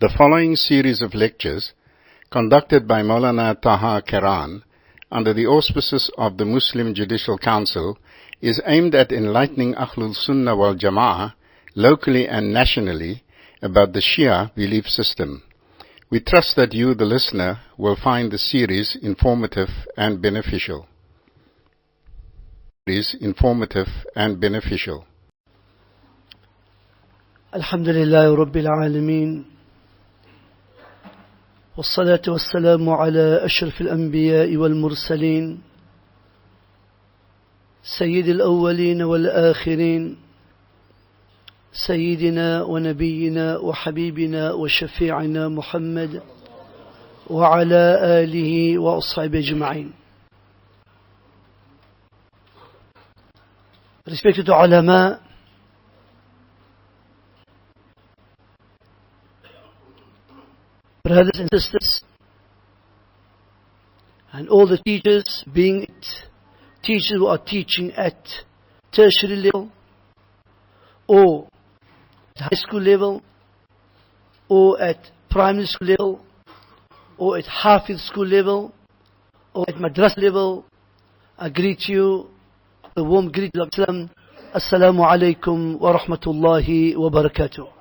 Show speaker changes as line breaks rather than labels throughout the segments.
The following series of lectures, conducted by Maulana Taha Karaan under the auspices of the Muslim Judicial Council, is aimed at enlightening Ahlul Sunnah wal Jama'ah locally and nationally about the Shia belief system. We trust that you, the listener, will find the series informative and beneficial.
Alhamdulillah Rabbil Alameen. والصلاة والسلام على أشرف الأنبياء والمرسلين سيد الأولين والآخرين سيدنا ونبينا وحبيبنا وشفيعنا محمد وعلى آله وأصحابه أجمعين. Respected ulama, brothers and sisters, and all the teachers, being it teachers who are teaching at tertiary level, or at high school level, or at primary school level, or at Hafiz school level, or at Madras level, I greet you, the warm greeting of Islam. Assalamu alaikum wa rahmatullahi wa barakatuh.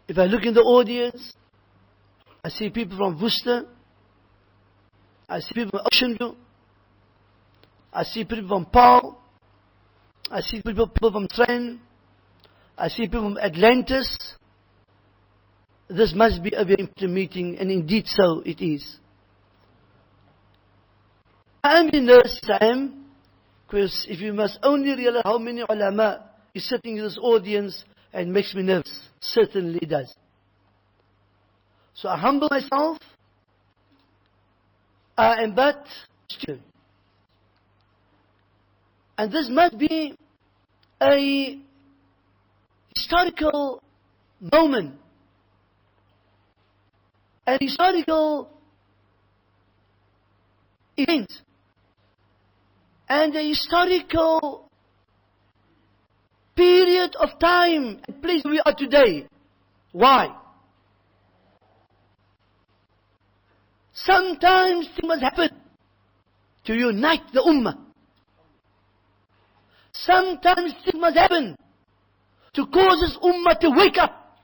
If I look in the audience, I see people from Worcester, I see people from Ocean View, I see people from Paul, I see people from Trent, I see people from Atlantis. This must be a very important meeting, and indeed so it is. I am nervous, because if you must only realize how many ulama is sitting in this audience, and makes me nervous. Certainly it does. So I humble myself. I am but a student. And this must be a historical moment. An historical event. And a historical period of time and place we are today. Why? Sometimes things must happen to unite the ummah. Sometimes things must happen to cause this ummah to wake up.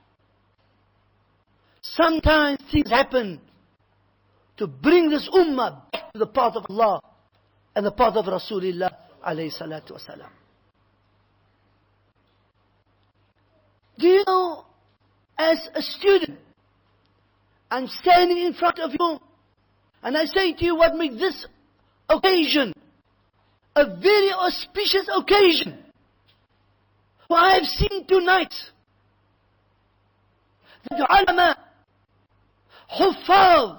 Sometimes things happen to bring this ummah back to the path of Allah and the path of Rasulullah alayhi salatu wasalam. Do you know, as a student, I'm standing in front of you, and I say to you what makes this occasion a very auspicious occasion. For I have seen tonight that the ulama, huffaz,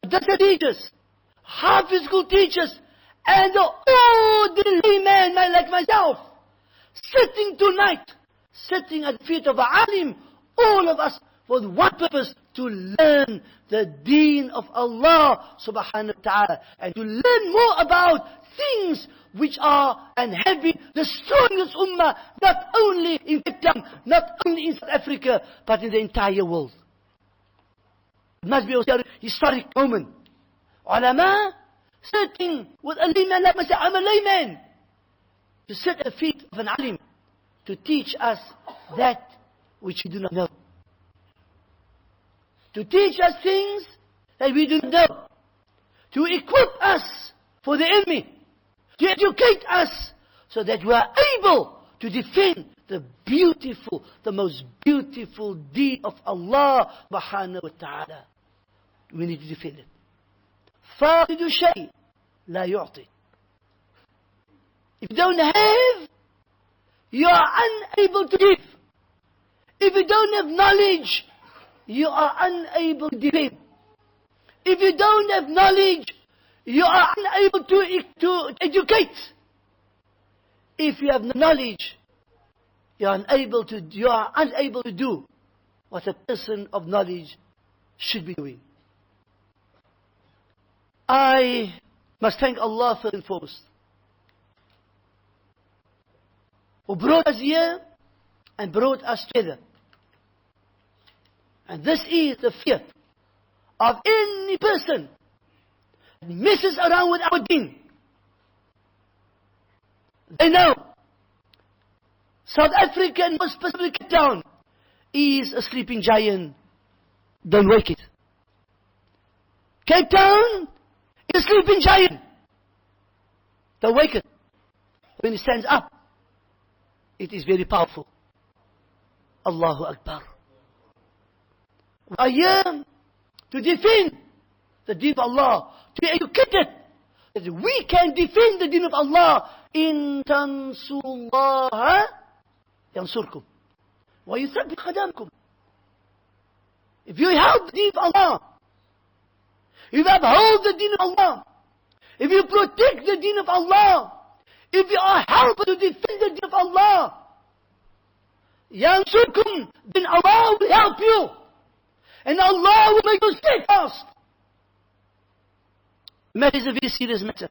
dasa teachers, hafiz school teachers, and the ordinary man like myself, sitting tonight, sitting at the feet of Alim, all of us with one purpose, to learn the deen of Allah subhanahu wa ta'ala, and to learn more about things which are and have been destroying this ummah, not only in Vietnam, not only in South Africa, but in the entire world. It must be a historic moment. Ulama sitting with a layman like myself, I'm a layman, to sit at the feet of an alim, to teach us that which we do not know. To teach us things that we do not know. To equip us for the enemy. To educate us so that we are able to defend the beautiful, the most beautiful deed of Allah subhanahu wa ta'ala. We need to defend it. فاقد شيء لا يعطي. If you don't have, you are unable to give. If you don't have knowledge, you are unable to defend. If you don't have knowledge, you are unable to educate. If you have knowledge, you are unable to do what a person of knowledge should be doing. I must thank Allah first and foremost. who brought us here and brought us together. And this is the fear of any person that messes around with our deen. They know South Africa, and more specifically Cape Town, is a sleeping giant. Don't wake it. Cape Town is a sleeping giant. Don't wake it. When it stands up, it is very powerful. Allahu Akbar. We are here to defend the deen of Allah, to be educated, that we can defend the deen of Allah. In tansullaha yansurkum wa yuthabbit qadamkum. If you help the deen of Allah, if you uphold the deen of Allah, if you protect the deen of Allah, if you are helping to defend the deen of Allah, yansurkum, then Allah will help you. And Allah will make you steadfast. Matter is a very serious matter.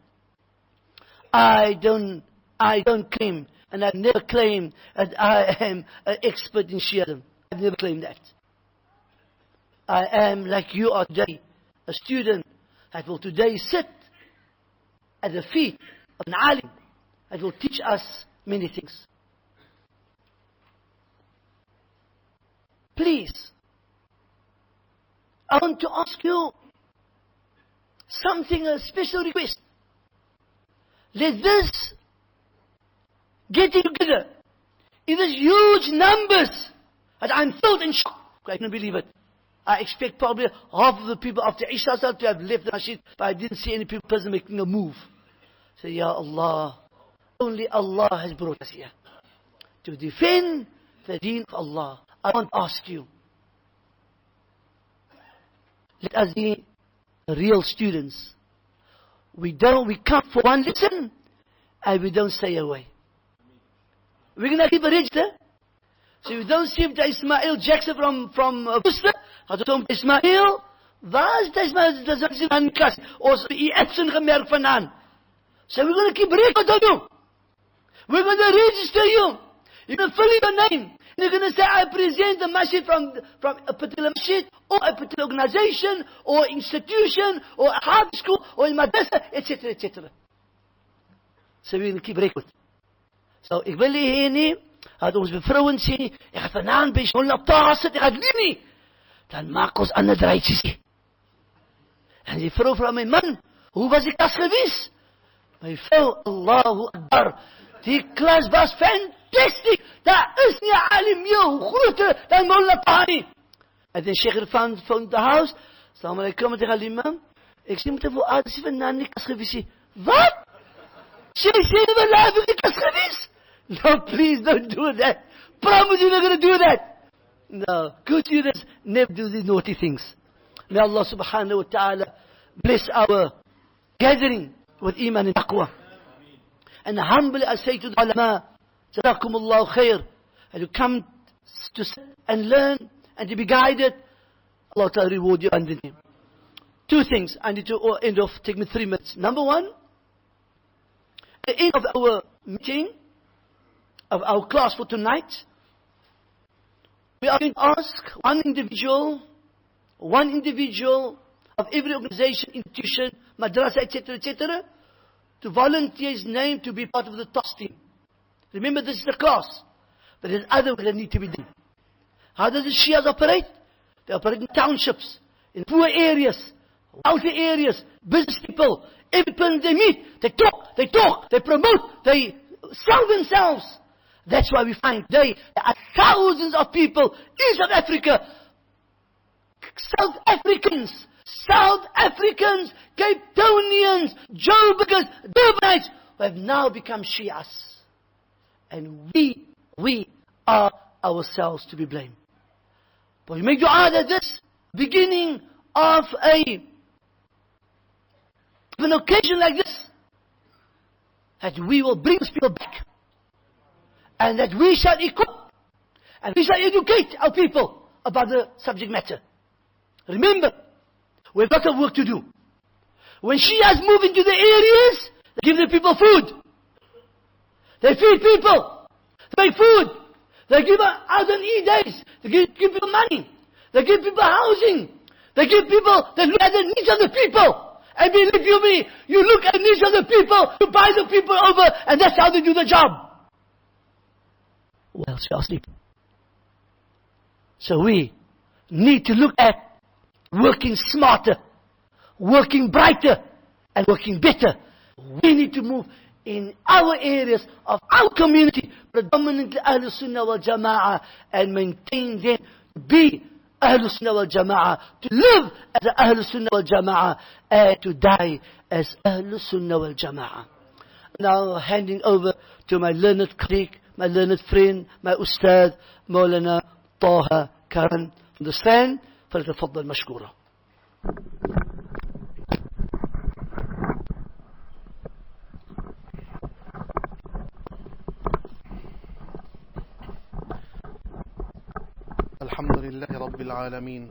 I don't claim, and I've never claimed that I am an expert in Shi'ism. I've never claimed that. I am, like you are today, a student that will today sit at the feet of an alim that will teach us many things. Please, I want to ask you something, a special request. Let this getting together in these huge numbers that I'm filled in shock. I can't believe it. I expect probably half of the people after Isha to have left the masjid, but I didn't see any person making a move. Say, Ya Allah, only Allah has brought us here to defend the deen of Allah. I want to ask you, let us be real students. We come for one lesson and we don't stay away. We're going to keep a register. So we don't see the Ismail Jackson from Worcester. Gaat het om Ismail? Waar is Ismail? Dat is in klas. Ons Edson gemerkt vandaan. So we're going to keep record on you. We're going to register you. You're going to fill in your name. And you're going to say, I present the masjid from a particular masjid, or a particular organization, or institution, or a high school, or a madrasa, etc., etc. So we're going to keep record. So, ik wil hier nie, dat ons vrouwen sê, ek gaan vanavond by Shia Taha sit, ek gaan lief nie. Dan maak ons ander draaitjies nie. En die vrou vraag my, man, hoe was die klas gewees? My vrou, Allahu Akbar, die klas was fantastic. Daar is nie alim meer groter dan Mullah Taha nie. En die sheikh van the house, Assalamu alaikum, met die imam, ek sê met die vooraad, sê van die klas gewees nie. Wat? She said, no, please don't do that. Promise you're not going to do that. No, good students never do these naughty things. May Allah subhanahu wa ta'ala bless our gathering with iman and taqwa. And humbly I say to the ulama, Jazakumullahu khair, and you come to sit and learn and to be guided, Allah ta'ala reward you abundantly. Two things I need to end off, take me 3 minutes. Number one, at the end of our meeting, of our class for tonight, we are going to ask one individual of every organization, institution, madrasa, etc., etc., to volunteer his name to be part of the TOS team. Remember, this is the class, but there's other work that need to be done. How does the Shias operate? They operate in townships, in poor areas, wealthy areas, business people. Every person they meet, they talk, they promote, they sell themselves. That's why we find today there are thousands of people in South Africa, South Africans, Cape Townians, Joburgers, Durbanites, who have now become Shias. And we are ourselves to be blamed. But we make dua that this beginning of an occasion like this, that we will bring these people back, and that we shall equip and we shall educate our people about the subject matter. Remember, we have got of work to do. When Shias move into the areas, they give the people food. They feed people. buy food. They give out on days. They give people money. They give people housing. They give people, they look at the needs of the people. And believe you me, you look at the needs of the people, you buy the people over, and that's how they do the job. Well, so asleep. So we need to look at working smarter, working brighter, and working better. We need to move in our areas of our community, predominantly Ahlul Sunnah wal Jama'ah, and maintain them to be Ahlul Sunnah wal Jama'ah, to live as Ahlul Sunnah wal Jama'ah, and to die as Ahlul Sunnah wal Jama'ah. Now handing over to my learned colleague, my learned friend, my Ustad, Mufti Taha Karaan from the stand. فليتفضل مشكورا.
الحمد لله رب العالمين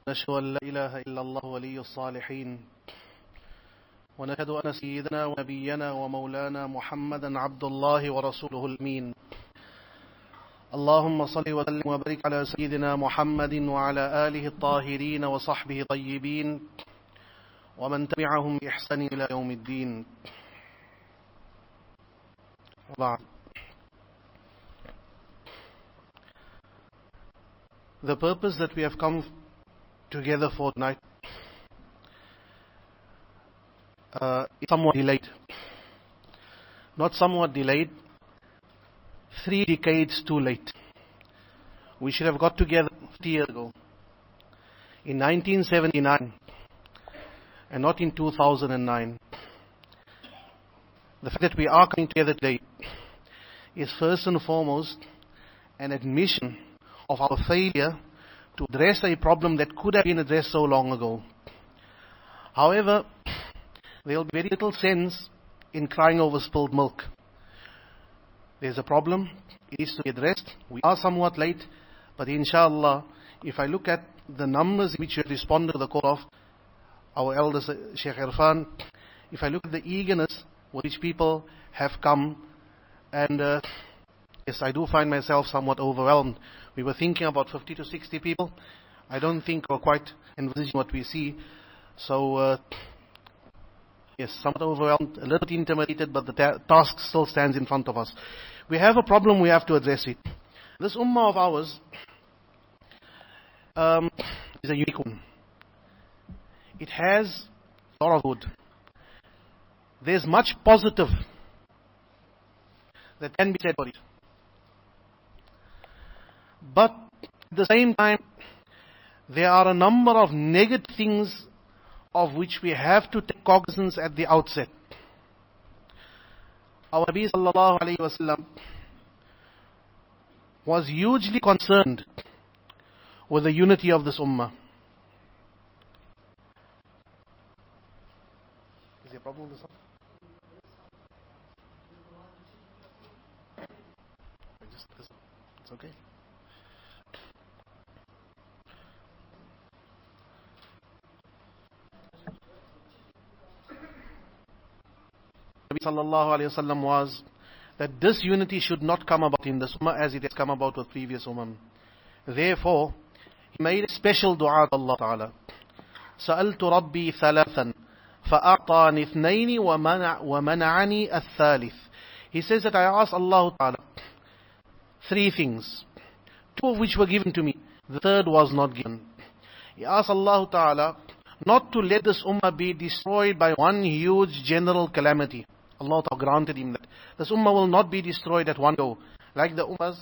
نشهد أن لا إله إلا الله ولي الصالحين ونشهد أن سيدنا ونبينا ومولانا محمدا عبد الله ورسوله الأمين اللهم صل وسلم وبارك على سيدنا محمد وعلى آله الطاهرين وصحبه الطيبين ومن تبعهم بإحسان إلى يوم الدين وبعد. The purpose that we have come together for tonight is somewhat delayed. Not somewhat delayed, 3 decades too late. We should have got together 50 years ago, in 1979, and not in 2009. The fact that we are coming together today is first and foremost an admission of our failure to address a problem that could have been addressed so long ago. However, there will be very little sense in crying over spilled milk. There's a problem, it needs to be addressed. We are somewhat late, but inshallah, if I look at the numbers which you responded to the call of our elders, Sheikh Irfan, if I look at the eagerness with which people have come, and yes, I do find myself somewhat overwhelmed. We were thinking about 50 to 60 people. I don't think we're quite envisaging what we see. So, yes, somewhat overwhelmed, a little bit intimidated, but the task still stands in front of us. We have a problem, we have to address it. This ummah of ours is a unique one. It has a lot of good. There's much positive that can be said for it. But at the same time, there are a number of negative things of which we have to take cognizance at the outset. Our Nabi sallallahu alayhi wa sallam was hugely concerned with the unity of this ummah. Is there a problem with this one? It's okay. Nabi sallallahu alayhi wa sallam was that this unity should not come about in this ummah as it has come about with previous ummah. Therefore, he made a special dua to Allah Ta'ala. سألت ربي ثلاثا فأعطاني اثنين ومنعني الثالث. He says that I asked Allah Ta'ala 3 things, 2 of which were given to me, the third was not given. He asked Allah Ta'ala not to let this ummah be destroyed by one huge general calamity. Allah Ta'ala granted him that this ummah will not be destroyed at one go, like the ummahs.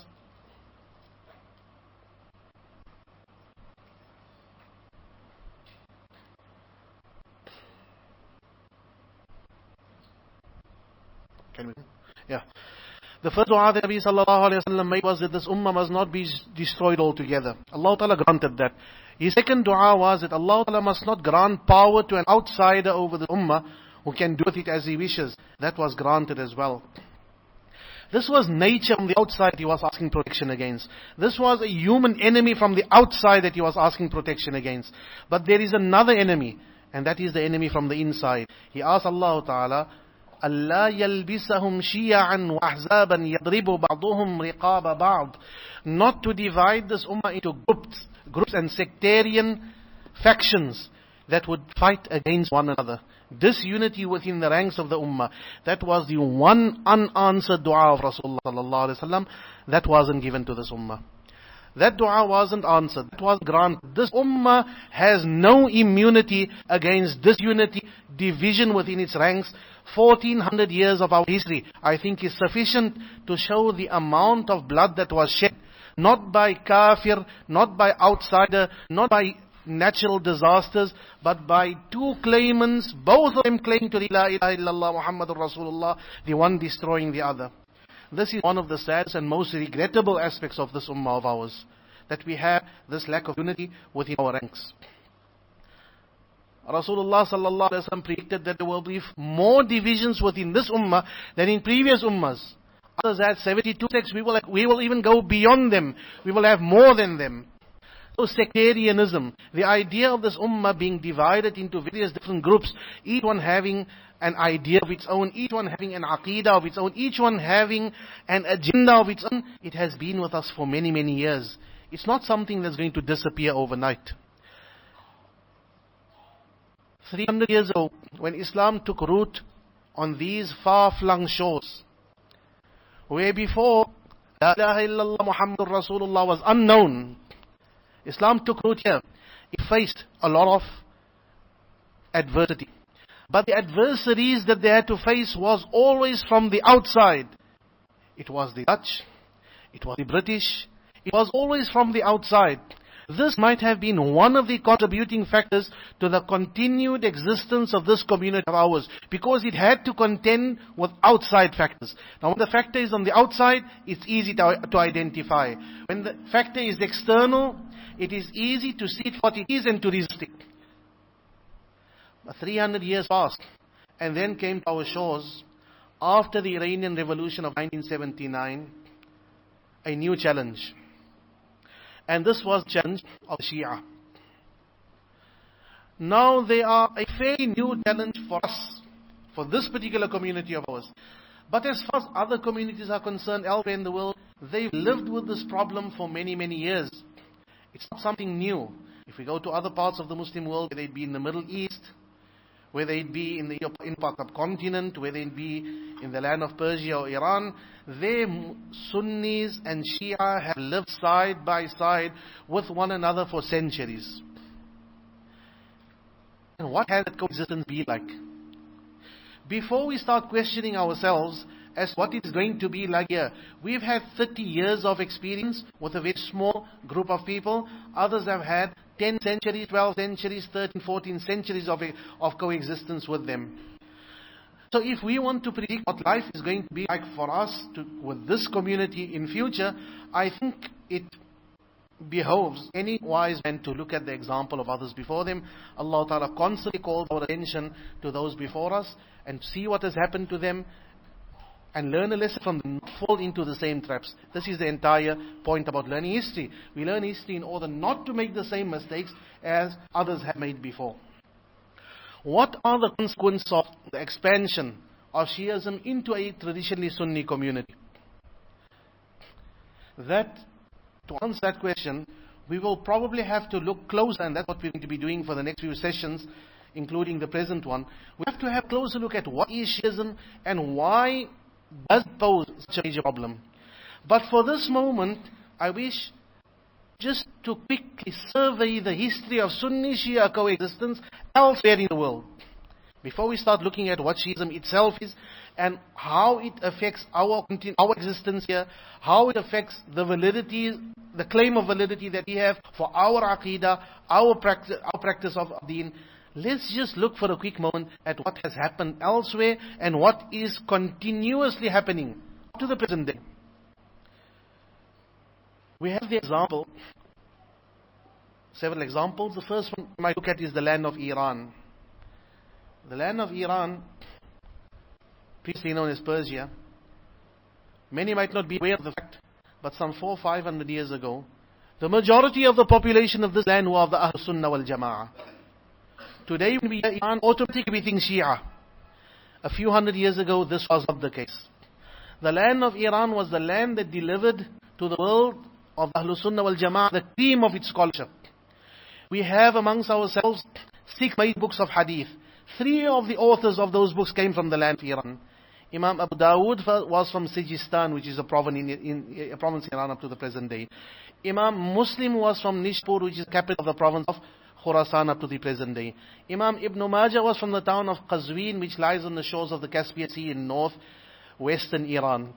Can we? Yeah. The first dua that Nabi sallallahu alayhi wa sallam made was that this ummah must not be destroyed altogether. Allah Ta'ala granted that. His second dua was that Allah Ta'ala must not grant power to an outsider over the ummah who can do with it as he wishes. That was granted as well. This was nature from the outside he was asking protection against. This was a human enemy from the outside that he was asking protection against. But there is another enemy, and that is the enemy from the inside. He asked Allah Ta'ala أَلَّا يَلْبِسَهُمْ شِيَعًا وَأَحْزَابًا يَضْرِبُ بَعْضُهُمْ رِقَابَ بَعْضٍ. Not to divide this ummah into groups and sectarian factions that would fight against one another. Disunity within the ranks of the ummah. That was the one unanswered dua of Rasulullah sallallahu alaihi wasallam. That wasn't given to this ummah. That dua wasn't answered. That was granted. This ummah has no immunity against disunity, division within its ranks. 1400 years of our history, I think, is sufficient to show the amount of blood that was shed. Not by kafir, not by outsider, not by natural disasters, but by two claimants, both of them claiming to La ilaha illallah Muhammadur Rasulullah, the one destroying the other. This is one of the saddest and most regrettable aspects of this ummah of ours, that we have this lack of unity within our ranks. Rasulullah sallallahu alaihi wasallam predicted that there will be more divisions within this ummah than in previous ummahs. Others had 72 sects. We will even go beyond them. We will have more than them. So sectarianism, the idea of this ummah being divided into various different groups, each one having an idea of its own, each one having an aqeedah of its own, each one having an agenda of its own, it has been with us for many, many years. It's not something that's going to disappear overnight. 300 years ago, when Islam took root on these far-flung shores, where before La ilaha illallah Muhammadur Rasulullah was unknown, Islam took root here. It faced a lot of adversity. But the adversaries that they had to face was always from the outside. It was the Dutch, it was the British, it was always from the outside. This might have been one of the contributing factors to the continued existence of this community of ours, because it had to contend with outside factors. Now when the factor is on the outside, it's easy to identify. When the factor is external, it is easy to see it for what it is and to resist it. But 300 years passed, and then came to our shores, after the Iranian Revolution of 1979, a new challenge. And this was the challenge of Shia. Now they are a fairly new challenge for us, for this particular community of ours. But as far as other communities are concerned elsewhere in the world, they've lived with this problem for many, many years. It's not something new. If we go to other parts of the Muslim world, whether it be in the Middle East, whether it be in the European subcontinent, whether it be in the land of Persia or Iran, they, Sunnis and Shia, have lived side by side with one another for centuries. And what has that coexistence been like? Before we start questioning ourselves as what it's going to be like here, we've had 30 years of experience with a very small group of people. Others have had 10 centuries, 12 centuries, 13, 14 centuries of coexistence with them. So if we want to predict what life is going to be like for us with this community in future, I think it behoves any wise man to look at the example of others before them. Allah Ta'ala constantly calls our attention to those before us and see what has happened to them and learn a lesson from them, not fall into the same traps. This is the entire point about learning history. We learn history in order not to make the same mistakes as others have made before. What are the consequences of the expansion of Shi'ism into a traditionally Sunni community? To answer that question, we will probably have to look closer, and that's what we're going to be doing for the next few sessions, including the present one. We have to have a closer look at what is Shi'ism and why does it pose such a major problem. But for this moment, I wish just to quickly survey the history of Sunni-Shia coexistence elsewhere in the world, before we start looking at what Shi'ism itself is and how it affects our existence here, how it affects the validity, the claim of validity that we have for our aqeedah, our practice of deen. Let's just look for a quick moment at what has happened elsewhere and what is continuously happening up to the present day. We have the example, several examples. The first one we might look at is the land of Iran. The land of Iran, previously known as Persia. Many might not be aware of the fact, but some 400-500 years ago, the majority of the population of this land were of the Ahl Sunnah wal Jama'ah. Today when we hear Iran, automatically we think Shia. A few hundred years ago, this was not the case. The land of Iran was the land that delivered to the world of Ahlul Sunnah wal Jama'ah the cream of its scholarship. We have amongst ourselves 6 major books of hadith. 3 of the authors of those books came from the land of Iran. Imam Abu Dawood was from Sijistan, which is a province in Iran up to the present day. Imam Muslim was from Nishpur, which is the capital of the province of Khurasan up to the present day. Imam Ibn Majah was from the town of Qazwin, which lies on the shores of the Caspian Sea in northwestern Iran.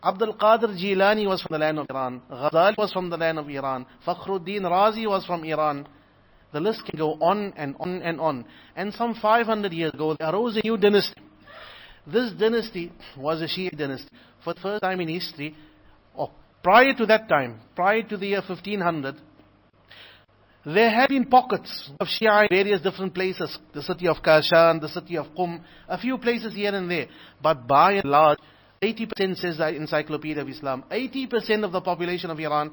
Abdul Qadir Jilani was from the land of Iran. Ghazali was from the land of Iran. Fakhruddin Razi was from Iran. The list can go on and on and on. And some 500 years ago, there arose a new dynasty. This dynasty was a Shia dynasty. For the first time in history, or prior to that time, prior to the year 1500, there had been pockets of Shia in various different places. The city of Kashan, the city of Qum, a few places here and there. But by and large, 80% says the Encyclopedia of Islam, 80% of the population of Iran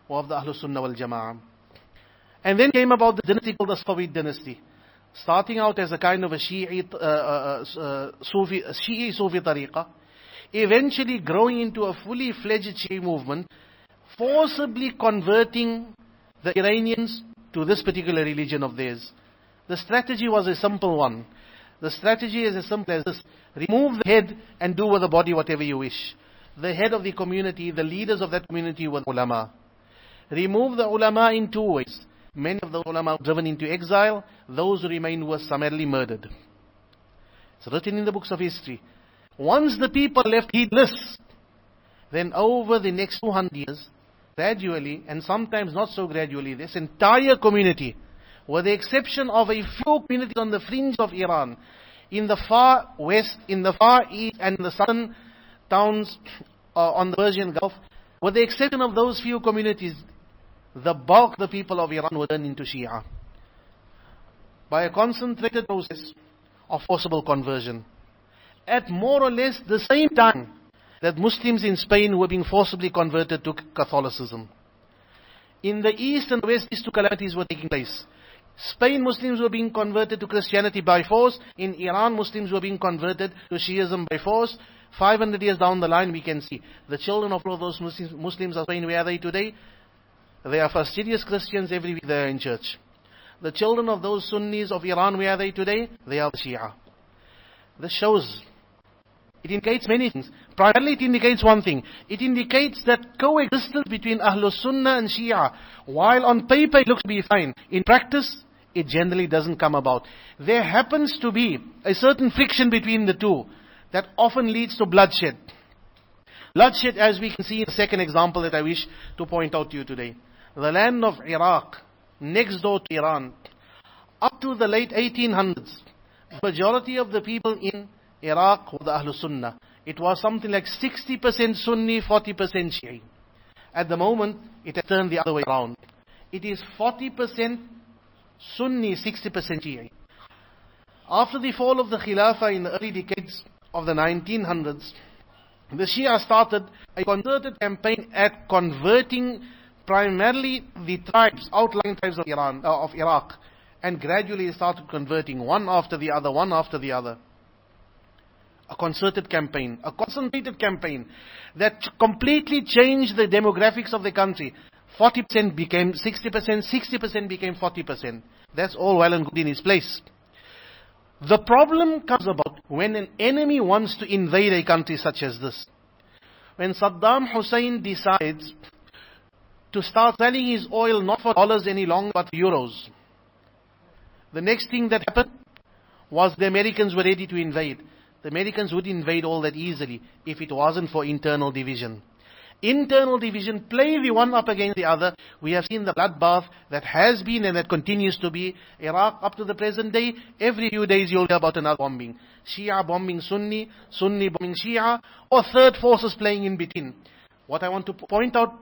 were of the Ahlul Sunnah wal Jama'ah. And then came about the dynasty called the Safavid dynasty. Starting out as a kind of a Shi'i Sufi tariqah, eventually growing into a fully fledged Shi'i movement, forcibly converting the Iranians to this particular religion of theirs. The strategy was a simple one. The strategy is as simple as this: remove the head and do with the body whatever you wish. The head of the community, the leaders of that community were ulama. Remove the ulama in 2 ways. Many of the ulama were driven into exile. Those who remained were summarily murdered. It's written in the books of history. Once the people left heedless, then over the next 200 years, gradually, and sometimes not so gradually, this entire community, with the exception of a few communities on the fringe of Iran, in the far west, in the far east, and the southern towns on the Persian Gulf, with the exception of those few communities, the bulk of the people of Iran were turned into Shia by a concentrated process of forcible conversion. At more or less the same time that Muslims in Spain were being forcibly converted to Catholicism. In the east and west, these 2 calamities were taking place. Spain, Muslims were being converted to Christianity by force. In Iran, Muslims were being converted to Shi'ism by force. 500 years down the line, we can see the children of all those Muslims of Spain, where are they today? They are fastidious Christians. Every week they are in church. The children of those Sunnis of Iran, where are they today? They are the Shia. This shows, it indicates many things. Primarily it indicates one thing. It indicates that coexistence between Ahlul Sunnah and Shia, while on paper it looks to be fine, in practice it generally doesn't come about. There happens to be a certain friction between the two that often leads to bloodshed. Bloodshed, as we can see in the second example that I wish to point out to you today. The land of Iraq, next door to Iran, up to the late 1800s, the majority of the people in Iraq were the Ahlul Sunnah. It was something like 60% Sunni, 40% Shi'i. At the moment, it has turned the other way around. It is 40% Sunni, 60% Shi'i. After the fall of the Khilafah in the early decades of the 1900s, the Shia started a concerted campaign at converting primarily the tribes, outlying tribes of Iraq, and gradually started converting one after the other, one after the other. A concerted campaign, a concentrated campaign that completely changed the demographics of the country. 40% became 60%, 60% became 40%. That's all well and good in its place. The problem comes about when an enemy wants to invade a country such as this. When Saddam Hussein decides to start selling his oil not for dollars any longer but for euros, the next thing that happened was the Americans were ready to invade. The Americans would invade all that easily if it wasn't for internal division. Internal division, play the one up against the other. We have seen the bloodbath that has been and that continues to be Iraq up to the present day. Every few days you'll hear about another bombing. Shia bombing Sunni, Sunni bombing Shia, or third forces playing in between. What I want to point out,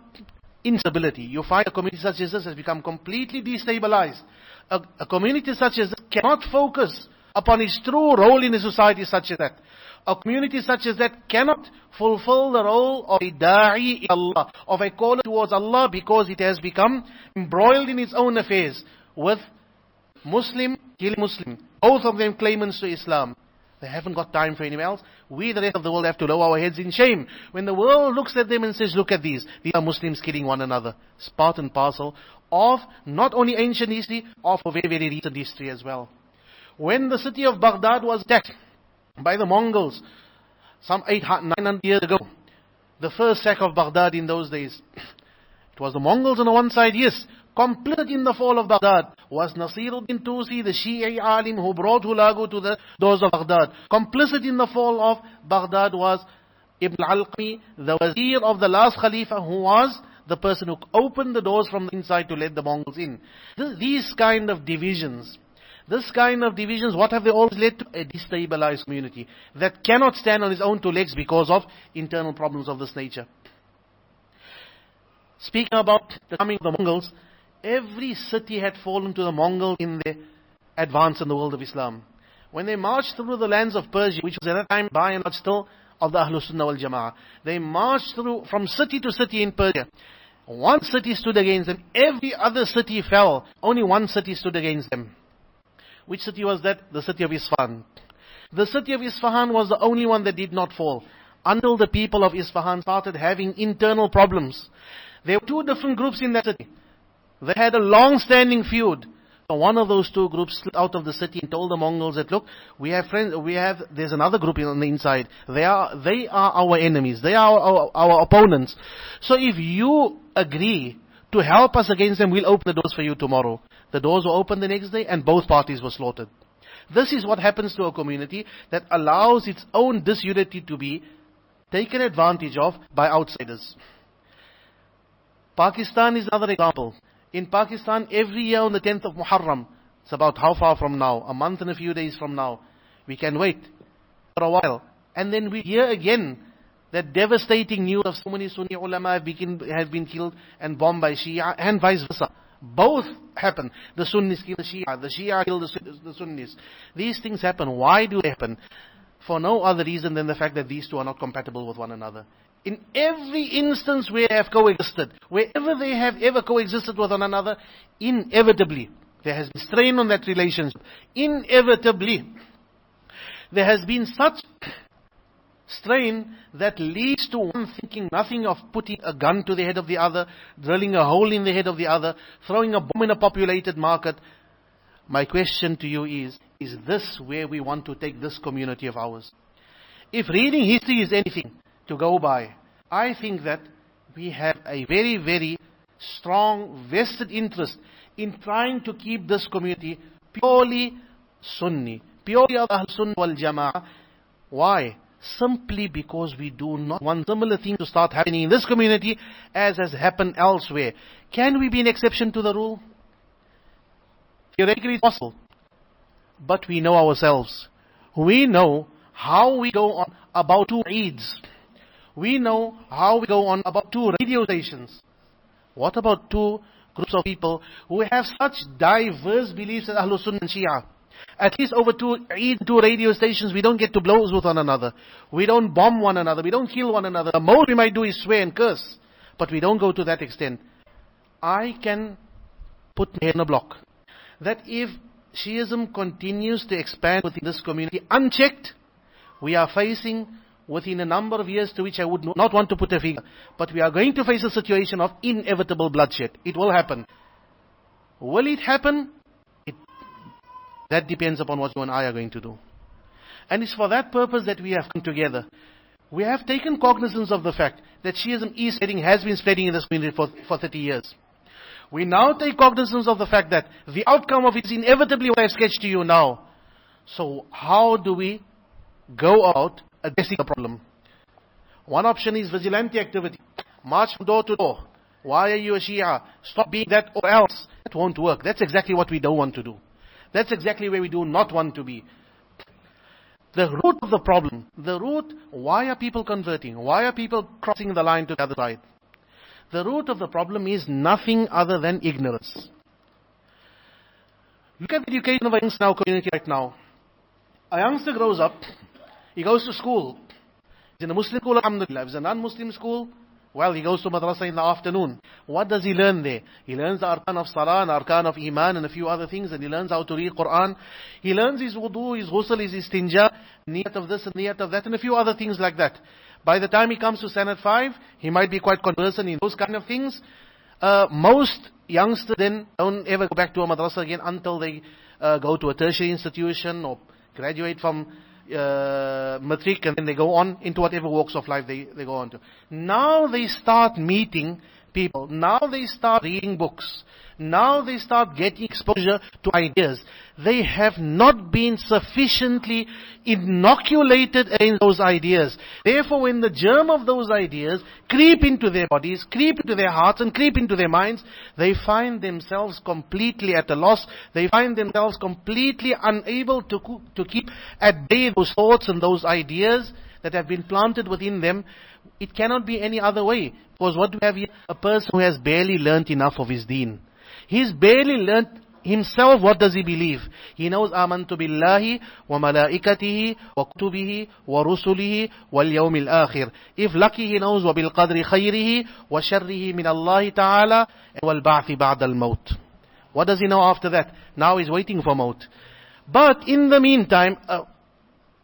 instability. You find a community such as this has become completely destabilized. A community such as this cannot focus upon its true role in a society such as that. A community such as that cannot fulfill the role of a da'i Allah, of a caller towards Allah, because it has become embroiled in its own affairs with Muslim killing Muslim, both of them claimants to Islam. They They haven't got time for anyone else. We, the rest of the world, have to lower our heads in shame. When the world looks at them and says, look at these. These are Muslims killing one another. It's part and parcel of not only ancient history, of a very, very recent history as well. When the city of Baghdad was attacked by the Mongols, some 900 years ago, the first sack of Baghdad in those days, it was the Mongols on the one side, yes. Complicit in the fall of Baghdad was Nasiruddin Tusi, the Shi'i alim who brought Hulagu to the doors of Baghdad. Complicit in the fall of Baghdad was Ibn al-Alqami, the wazir of the last Khalifa, who was the person who opened the doors from the inside to let the Mongols in. These kind of divisions, what have they always led to? A destabilized community that cannot stand on its own two legs because of internal problems of this nature. Speaking about the coming of the Mongols, every city had fallen to the Mongols in their advance in the world of Islam. When they marched through the lands of Persia, which was at that time by and large still of the Ahlus Sunnah wal Jama'ah, they marched through from city to city in Persia. One city stood against them, every other city fell. Only one city stood against them. Which city was that? The city of Isfahan. The city of Isfahan was the only one that did not fall, until the people of Isfahan started having internal problems. There were two different groups in that city. They had a long-standing feud. So one of those two groups slid out of the city and told the Mongols that, look, there's another group on the inside. They are our enemies. They are our opponents. So if you agree to help us against them, we'll open the doors for you tomorrow. The doors were opened the next day and both parties were slaughtered. This is what happens to a community that allows its own disunity to be taken advantage of by outsiders. Pakistan is another example. In Pakistan, every year on the 10th of Muharram, it's about how far from now? A month and a few days from now. We can wait for a while. And then we hear again that devastating news of so many Sunni ulama have been killed and bombed by Shia, and vice versa. Both happen. The Sunnis kill the Shia kill the Sunnis. These things happen. Why do they happen? For no other reason than the fact that these two are not compatible with one another. In every instance where they have coexisted, wherever they have ever coexisted with one another, inevitably, there has been strain on that relationship. Inevitably, there has been such strain that leads to one thinking nothing of putting a gun to the head of the other, drilling a hole in the head of the other, throwing a bomb in a populated market. My question to you is this where we want to take this community of ours? If reading history is anything to go by, I think that we have a very, very strong vested interest in trying to keep this community purely Sunni, purely of Ahl Sunnah wal Jama'ah. Why? Simply because we do not want similar things to start happening in this community as has happened elsewhere. Can we be an exception to the rule? Theoretically it's possible. But we know ourselves. We know how we go on about 2 Eids. We know how we go on about 2 radio stations. What about 2 groups of people who have such diverse beliefs as Ahlul Sunnah and Shia? At least over 2 radio stations, we don't get to blows with one another. We don't bomb one another. We don't kill one another. The most we might do is swear and curse. But we don't go to that extent. I can put my head in a block that if Shiism continues to expand within this community unchecked, we are facing within a number of years to which I would not want to put a figure, but we are going to face a situation of inevitable bloodshed. It will happen. Will it happen? That depends upon what you and I are going to do. And it's for that purpose that we have come together. We have taken cognizance of the fact that Shiism has been spreading in this community for 30 years. We now take cognizance of the fact that the outcome of it is inevitably what I have sketched to you now. So how do we go out addressing the problem? One option is vigilante activity. March from door to door. Why are you a Shia? Stop being that or else. That won't work. That's exactly what we don't want to do. That's exactly where we do not want to be. The root of the problem, why are people converting? Why are people crossing the line to the other side? The root of the problem is nothing other than ignorance. Look at the education of a youngster in our community right now. A youngster grows up, he goes to school. He's in a Muslim school, alhamdulillah. If it's a non-Muslim school, Well, he goes to madrasa in the afternoon. What does he learn there? He learns the arkan of salah, and arkan of iman, and a few other things, and he learns how to read Quran. He learns his wudu, his ghusl, his istinja, niyat of this and niyat of that, and a few other things like that. By the time he comes to Sanat 5, he might be quite conversant in those kind of things. Most youngsters then don't ever go back to a madrasa again until they go to a tertiary institution or graduate from matric, and then they go on into whatever walks of life they go on to. Now they start meeting people. Now they start reading books. Now they start getting exposure to ideas. They have not been sufficiently inoculated in those ideas. Therefore, when the germ of those ideas creep into their bodies, creep into their hearts, and creep into their minds, they find themselves completely at a loss. They find themselves completely unable to keep at bay those thoughts and those ideas that have been planted within them. It cannot be any other way. Because what we have here, a person who has barely learnt enough of his deen. He's barely learnt himself. What does he believe? He knows amantu billahi wa malaikatihi wa kutubihi wa rusulihi wal yawmil akhir. If lucky, he knows wa bil qadri khayrihi wa sharrihi min Allah ta'ala wal ba'thi ba'da al maut. What does he know after that? Now he's waiting for maut. But in the meantime,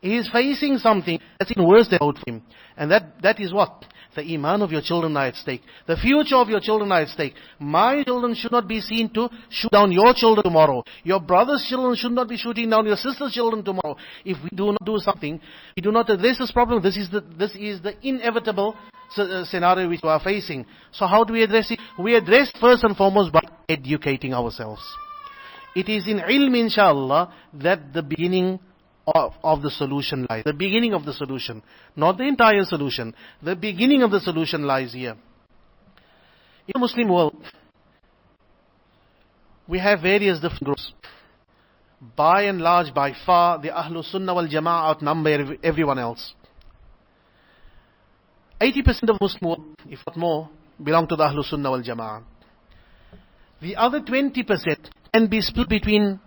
he is facing something that's even worse than maut for him. And that is what? The iman of your children are at stake. The future of your children are at stake. My children should not be seen to shoot down your children tomorrow. Your brother's children should not be shooting down your sister's children tomorrow. If we do not do something, we do not address this problem, this is the inevitable scenario which we are facing. So how do we address it? We address first and foremost by educating ourselves. It is in ilm, inshallah, that the beginning of the solution lies. The beginning of the solution. Not the entire solution. The beginning of the solution lies here. In the Muslim world, we have various different groups. By and large, by far, the Ahlul Sunnah wal Jama'ah outnumber everyone else. 80% of Muslim world, if not more, belong to the Ahlul Sunnah wal Jama'ah. The other 20% can be split between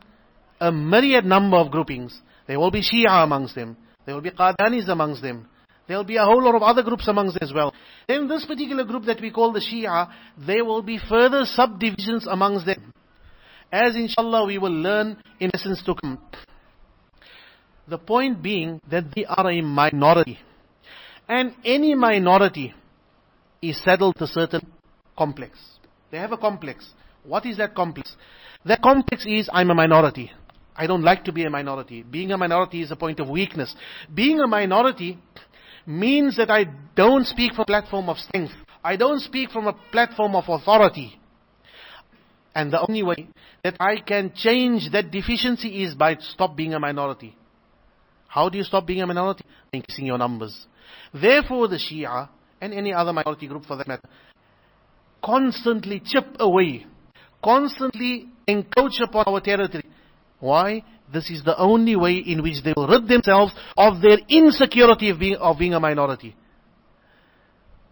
a myriad number of groupings. There will be Shia amongst them. There will be Qadianis amongst them. There will be a whole lot of other groups amongst them as well. In this particular group that we call the Shia, there will be further subdivisions amongst them. As inshallah we will learn in essence to come. The point being that they are a minority. And any minority is saddled with a certain complex. They have a complex. What is that complex? That complex is, I'm a minority. I don't like to be a minority. Being a minority is a point of weakness. Being a minority means that I don't speak from a platform of strength. I don't speak from a platform of authority. And the only way that I can change that deficiency is by stop being a minority. How do you stop being a minority? Increasing your numbers. Therefore the Shia, and any other minority group for that matter, constantly chip away, constantly encroach upon our territory. Why? This is the only way in which they will rid themselves of their insecurity of being a minority.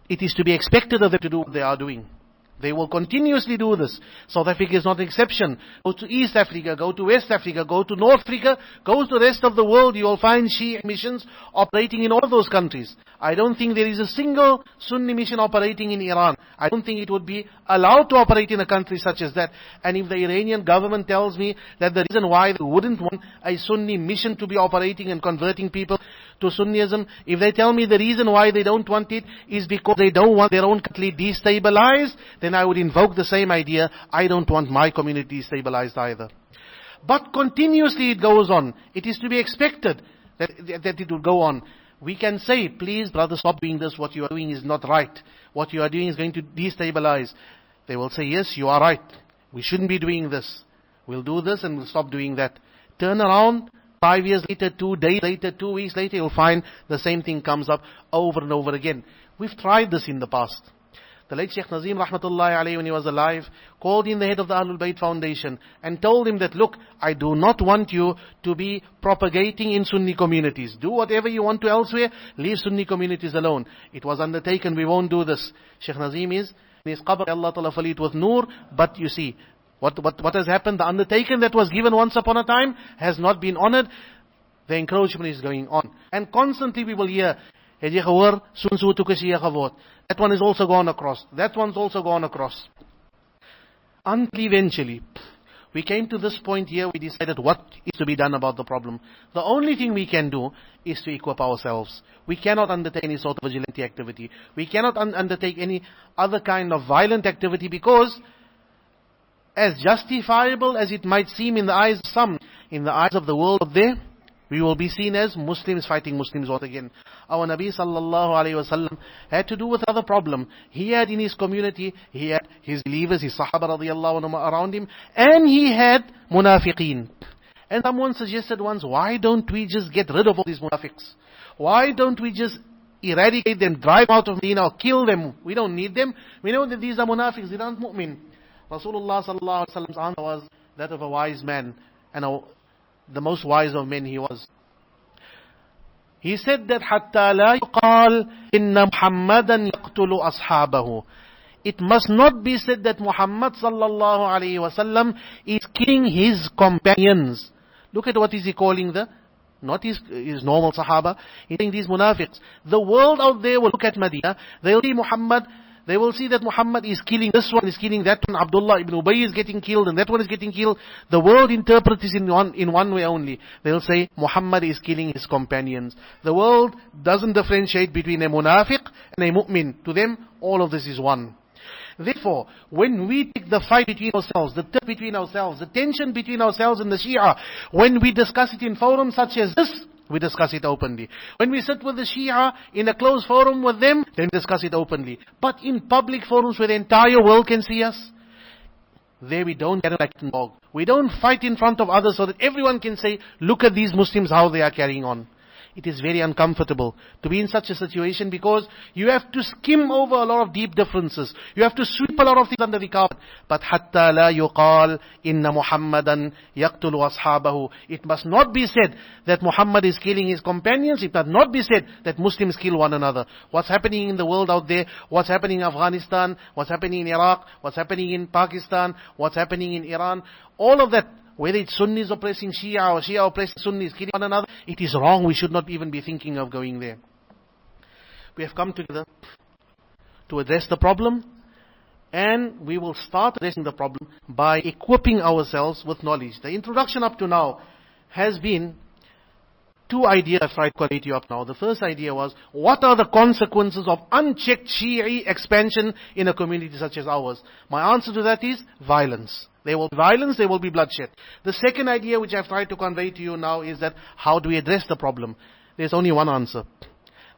It is to be expected of them to do what they are doing. They will continuously do this. South Africa is not an exception. Go to East Africa, go to West Africa, go to North Africa, go to the rest of the world. You will find Shia missions operating in all of those countries. I don't think there is a single Sunni mission operating in Iran. I don't think it would be allowed to operate in a country such as that. And if the Iranian government tells me that the reason why they wouldn't want a Sunni mission to be operating and converting people to Sunnism, if they tell me the reason why they don't want it is because they don't want their own country destabilized, then I would invoke the same idea. I don't want my community destabilized either. But continuously it goes on. It is to be expected that it will go on. We can say, please brother, stop doing this. What you are doing is not right. What you are doing is going to destabilize. They will say, yes, you are right. We shouldn't be doing this. We'll do this and we'll stop doing that. Turn around. 5 years later, 2 days later, 2 weeks later, you'll find the same thing comes up over and over again. We've tried this in the past. The late Sheikh Nazim rahmatullahi alayhi, when he was alive, called in the head of the Ahlul Bayt Foundation and told him that, look, I do not want you to be propagating in Sunni communities. Do whatever you want to elsewhere, leave Sunni communities alone. It was undertaken, we won't do this. Sheikh Nazim is, in his qabr, Allah Ta'ala fill it with nur, but you see, what has happened? The undertaking that was given once upon a time has not been honored. The encroachment is going on. And constantly we will hear, Het jy gehoor, so toe is Shia geword. That one is also gone across. That one's also gone across. Until eventually, we came to this point here, we decided what is to be done about the problem. The only thing we can do is to equip ourselves. We cannot undertake any sort of vigilante activity. We cannot undertake any other kind of violent activity because, as justifiable as it might seem in the eyes of some, in the eyes of the world out there, we will be seen as Muslims fighting Muslims once again. Our Nabi sallallahu alayhi wasallam had to do with another problem. He had in his community, he had his believers, his Sahaba radiallahu anhum around him, and he had munafiqeen. And someone suggested once, why don't we just get rid of all these munafiqs? Why don't we just eradicate them, drive out of Medina, or kill them? We don't need them. We know that these are munafiqs, they aren't mu'min. Rasulullah sallallahu alayhi wa sallam's answer was that of a wise man, and the most wise of men he was. He said that حَتَّى لَا يُقَالْ إِنَّ مُحَمَّدًا يَقْتُلُ أَصْحَابَهُ. It must not be said that Muhammad sallallahu alayhi wa sallam is killing his companions. Look at what is he calling not his normal Sahaba. He's saying these munafiqs. The world out there will look at Medina. They'll see Muhammad. They will see that Muhammad is killing this one, is killing that one. Abdullah ibn Ubay is getting killed, and that one is getting killed. The world interprets this in one way only. They'll say Muhammad is killing his companions. The world doesn't differentiate between a munafiq and a mu'min. To them, all of this is one. Therefore, when we take the fight between ourselves, the tiff between ourselves, the tension between ourselves and the Shia, when we discuss it in forums such as this, we discuss it openly. When we sit with the Shia in a closed forum with them, then discuss it openly. But in public forums where the entire world can see us, there we don't get like a dog. We don't fight in front of others so that everyone can say, look at these Muslims, how they are carrying on. It is very uncomfortable to be in such a situation because you have to skim over a lot of deep differences. You have to sweep a lot of things under the carpet. But حَتَّى لَا يُقَالْ إِنَّ مُحَمَّدًا يَقْتُلُ أَصْحَابَهُ. It must not be said that Muhammad is killing his companions. It must not be said that Muslims kill one another. What's happening in the world out there, what's happening in Afghanistan, what's happening in Iraq, what's happening in Pakistan, what's happening in Iran, all of that, whether it's Sunnis oppressing Shia or Shia oppressing Sunnis, killing one another, it is wrong. We should not even be thinking of going there. We have come together to address the problem, and we will start addressing the problem by equipping ourselves with knowledge. The introduction up to now has been two ideas I've tried to convey to you up now. The first idea was, what are the consequences of unchecked Shi'i expansion in a community such as ours? My answer to that is violence. There will be violence, there will be bloodshed. The second idea which I've tried to convey to you now is that how do we address the problem? There's only one answer.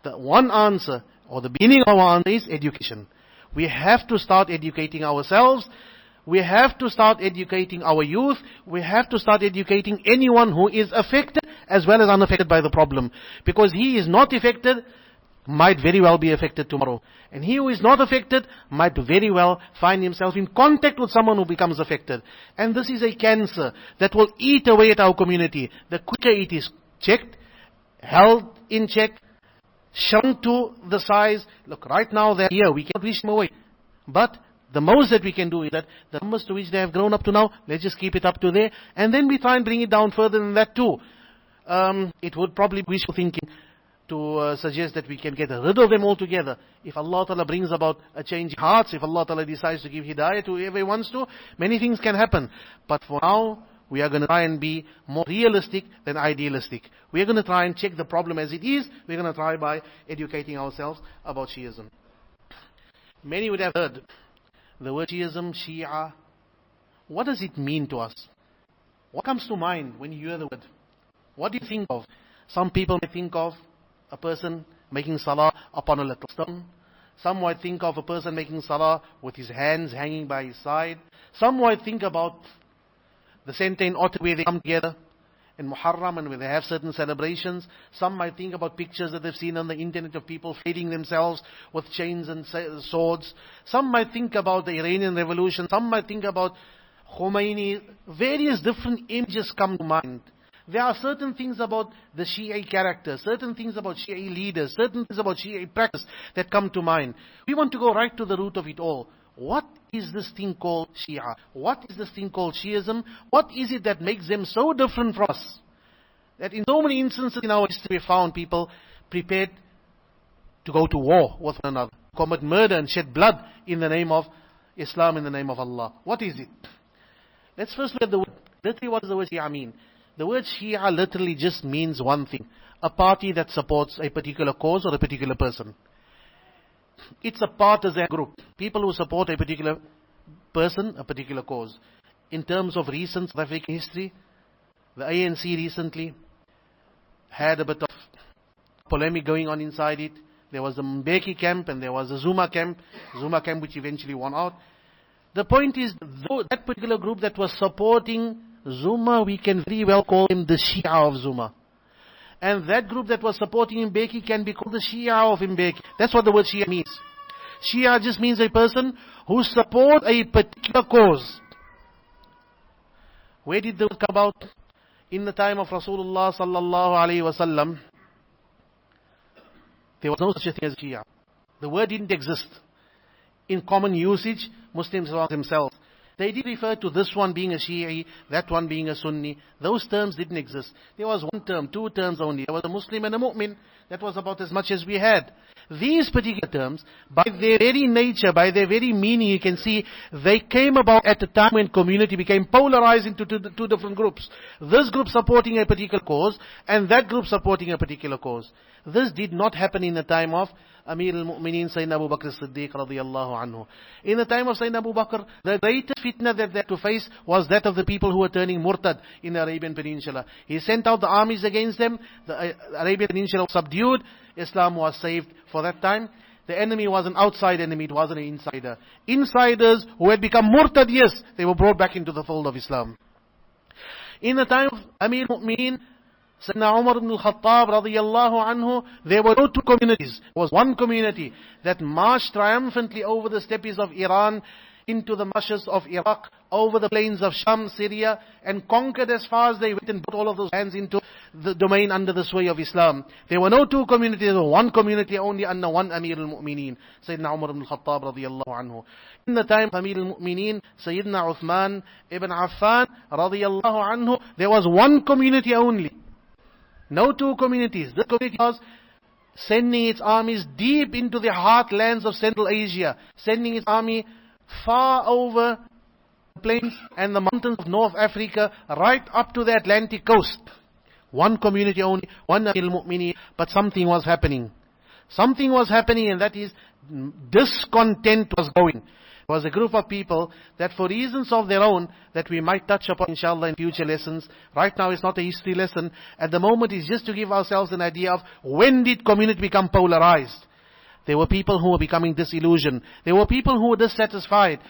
The one answer, or the beginning of our answer, is education. We have to start educating ourselves. We have to start educating our youth. We have to start educating anyone who is affected as well as unaffected by the problem. Because he is not affected, might very well be affected tomorrow. And he who is not affected might very well find himself in contact with someone who becomes affected. And this is a cancer that will eat away at our community. The quicker it is checked, held in check, shrunk to the size. Look, right now they're here, we can't wish them away. But the most that we can do is that the numbers to which they have grown up to now, let's just keep it up to there. And then we try and bring it down further than that too. It would probably be wishful thinking to suggest that we can get rid of them altogether. If Allah Ta'ala brings about a change in hearts, if Allah Ta'ala decides to give hidayah to whoever He wants to, many things can happen. But for now, we are going to try and be more realistic than idealistic. We are going to try and check the problem as it is. We're going to try by educating ourselves about Shi'ism. Many would have heard the word Shi'ism, Shia. What does it mean to us? What comes to mind when you hear the word? What do you think of? Some people may think of a person making salah upon a little stone. Some might think of a person making salah with his hands hanging by his side. Some might think about the Centane Otter where they come together in Muharram and where they have certain celebrations. Some might think about pictures that they've seen on the internet of people fading themselves with chains and swords. Some might think about the Iranian Revolution. Some might think about Khomeini. Various different images come to mind. There are certain things about the Shi'i character, certain things about Shi'i leaders, certain things about Shi'i practice that come to mind. We want to go right to the root of it all. What is this thing called Shia? What is this thing called Shi'ism? What is it that makes them so different from us? That in so many instances in our history we found people prepared to go to war with one another, commit murder and shed blood in the name of Islam, in the name of Allah. What is it? Let's first look at the word. Literally, what does the word Shia mean? The word Shia literally just means one thing: a party that supports a particular cause or a particular person. It's a partisan group. People who support a particular person, a particular cause. In terms of recent South African history, the ANC recently had a bit of polemic going on inside it. There was the Mbeki camp and there was the Zuma camp which eventually won out. The point is, though that particular group that was supporting Zuma, we can very well call him the Shia of Zuma. And that group that was supporting Mbeki can be called the Shia of Mbeki. That's what the word Shia means. Shia just means a person who supports a particular cause. Where did the word come about? In the time of Rasulullah sallallahu alaihi wasallam, there was no such a thing as Shia. The word didn't exist. In common usage, Muslims among themselves, they did refer to this one being a Shi'i, that one being a Sunni. Those terms didn't exist. There was one term, two terms only. There was a Muslim and a Mu'min. That was about as much as we had. These particular terms, by their very nature, by their very meaning, you can see, they came about at a time when community became polarized into two different groups. This group supporting a particular cause, and that group supporting a particular cause. This did not happen in the time of Amir al-Mu'mineen Sayyidina Abu Bakr as-Siddiq radiyallahu anhu. In the time of Sayyidina Abu Bakr, the greatest fitna that they had to face was that of the people who were turning murtad in the Arabian Peninsula. He sent out the armies against them. The Arabian Peninsula was subdued. Islam was saved for that time. The enemy was an outside enemy, it wasn't an insider. Insiders who had become murtad, yes, they were brought back into the fold of Islam. In the time of Amir al-Mu'mineen Sayyidina Umar ibn al-Khattab radiyallahu anhu, there were no two communities. There was one community that marched triumphantly over the steppes of Iran, into the marshes of Iraq, over the plains of Sham, Syria, and conquered as far as they went and put all of those lands into the domain under the sway of Islam. There were no two communities, there was one community only under one Amir al-Mu'mineen, Sayyidina Umar ibn al-Khattab radiyallahu anhu. In the time of Amir al-Mu'mineen, Sayyidina Uthman ibn Affan radiyallahu anhu, there was one community only. No two communities. This community was sending its armies deep into the heartlands of Central Asia, sending its army far over the plains and the mountains of North Africa, right up to the Atlantic coast. One community only, one Amir al-Mu'mineen, but something was happening. Something was happening, and that is discontent was going. There was a group of people that for reasons of their own, that we might touch upon inshallah in future lessons. Right now it's not a history lesson. At the moment it's just to give ourselves an idea of when did community become polarized. There were people who were becoming disillusioned. There were people who were dissatisfied.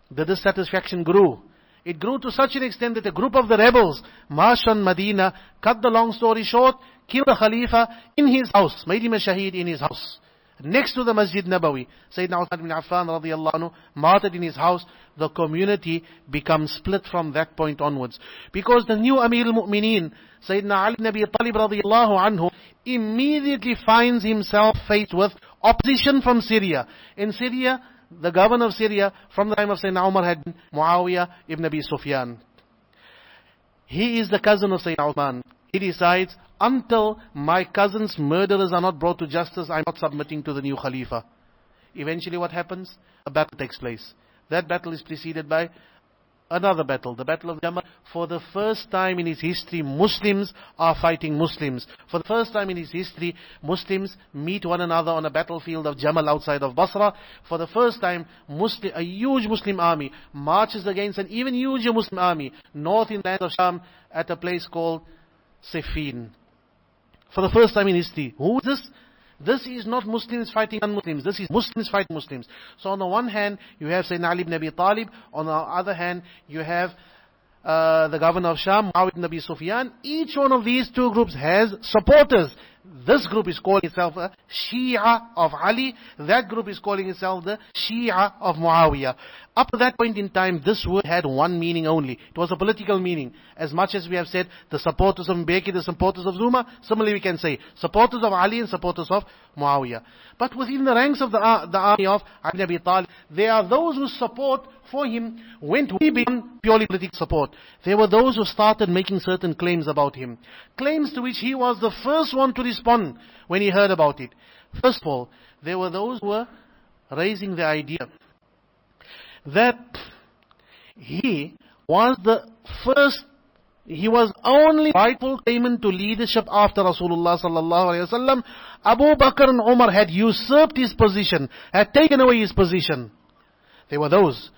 The dissatisfaction grew. It grew to such an extent that a group of the rebels marched on Medina, cut the long story short, killed the Khalifa in his house, made him a shaheed in his house. Next to the Masjid Nabawi, Sayyidina Uthman ibn Affan radiyallahu anhu, martyred in his house. The community becomes split from that point onwards. Because the new Amir al-Mu'mineen, Sayyidina Ali ibn Abi Talib radiyallahu anhu, immediately finds himself faced with opposition from Syria. In Syria, the governor of Syria, from the time of Sayyidina Umar, had been Muawiyah ibn Abi Sufyan. He is the cousin of Sayyidina Uthman. He decides, until my cousin's murderers are not brought to justice, I'm not submitting to the new Khalifa. Eventually what happens? A battle takes place. That battle is preceded by another battle, the Battle of Jamal. For the first time in its history, Muslims are fighting Muslims. For the first time in its history, Muslims meet one another on a battlefield of Jamal outside of Basra. For the first time, a huge Muslim army marches against an even huger Muslim army north in the land of Sham at a place called Siffin. For the first time in history. Who is this? This is not Muslims fighting non-Muslims. This is Muslims fighting Muslims. So on the one hand, you have Sayyidina Ali ibn Abi Talib. On the other hand, you have the governor of Sham, Muawiyah ibn Abi Sufyan. Each one of these two groups has supporters. This group is calling itself a Shia of Ali. That group is calling itself the Shia of Muawiyah. Up to that point in time, this word had one meaning only. It was a political meaning. As much as we have said, the supporters of Mbeki, the supporters of Zuma, similarly we can say, supporters of Ali and supporters of Muawiyah. But within the ranks of the army of Ali ibn Abi Talib, there are those whose support for him went way beyond purely political support. There were those who started making certain claims about him. Claims to which he was the first one to respond respond when he heard about it? First of all, there were those who were raising the idea that he was the first, he was only rightful claimant to leadership after Rasulullah sallallahu alaihi wasallam. Abu Bakr and Umar had usurped his position, had taken away his position. There were those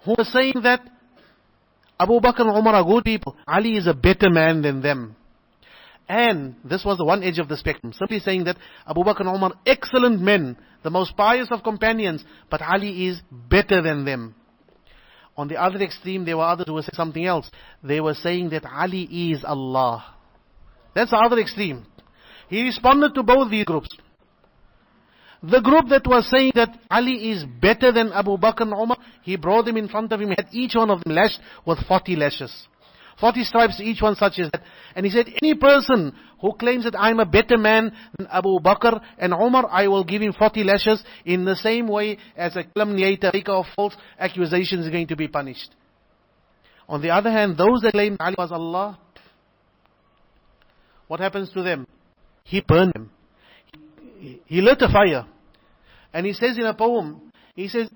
who were saying that Abu Bakr and Umar are good people, Ali is a better man than them. And this was the one edge of the spectrum, simply saying that Abu Bakr and Umar, excellent men, the most pious of companions, but Ali is better than them. On the other extreme, there were others who were saying something else. They were saying that Ali is Allah. That's the other extreme. He responded to both these groups. The group that was saying that Ali is better than Abu Bakr and Umar, he brought them in front of him, had each one of them lashed with 40 lashes. 40 stripes, each one such as that. And he said, any person who claims that I'm a better man than Abu Bakr and Umar, I will give him 40 lashes in the same way as a calumniator, maker of false accusations is going to be punished. On the other hand, those that claim Ali was Allah, what happens to them? He burned them. He lit a fire. And he says in a poem, he says,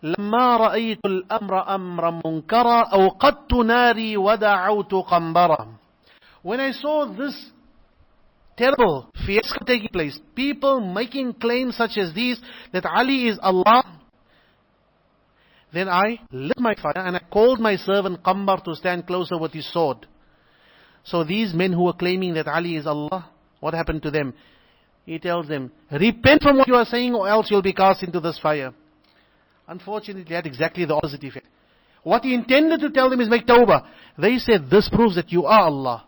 لما رأيت الأمر أمرا منكرا أوقدت ناري ودعوت قنبرا. When I saw this terrible fiasco taking place, people making claims such as these, that Ali is Allah, then I lit my fire and I called my servant Qambar to stand closer with his sword. So these men who were claiming that Ali is Allah, what happened to them? He tells them, repent from what you are saying or else you'll be cast into this fire. Unfortunately, it had exactly the opposite effect. What he intended to tell them is make tawbah. They said, this proves that you are Allah.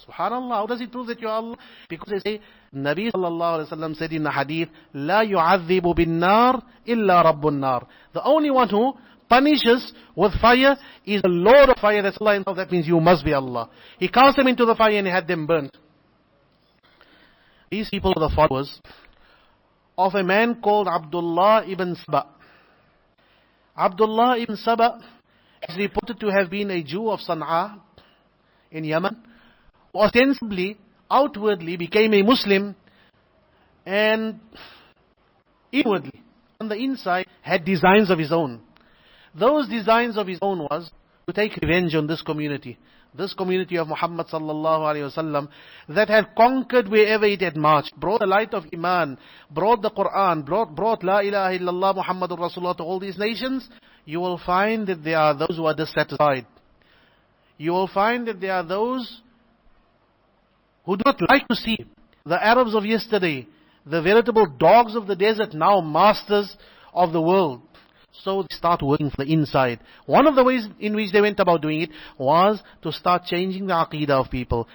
Subhanallah, how does it prove that you are Allah? Because they say, Nabi sallallahu alayhi wa sallam said in the hadith, La yu'adhibu bin nar illa rabbun nar. The only one who punishes with fire is the Lord of fire. That's Allah himself. That means you must be Allah. He cast them into the fire and he had them burnt. These people are the followers of a man called Abdullah ibn Saba. Abdullah ibn Saba is reported to have been a Jew of Sana'a in Yemen, who ostensibly, outwardly became a Muslim, and inwardly, on the inside, had designs of his own. Those designs of his own was to take revenge on this community of Muhammad sallallahu alaihi wasallam, that had conquered wherever it had marched, brought the light of Iman, brought the Quran, brought La ilaha illallah Muhammadur Rasulullah to all these nations. You will find that there are those who are dissatisfied. You will find that there are those who do not like to see the Arabs of yesterday, the veritable dogs of the desert, now masters of the world. So they start working for the inside. One of the ways in which they went about doing it was to start changing the aqidah of people.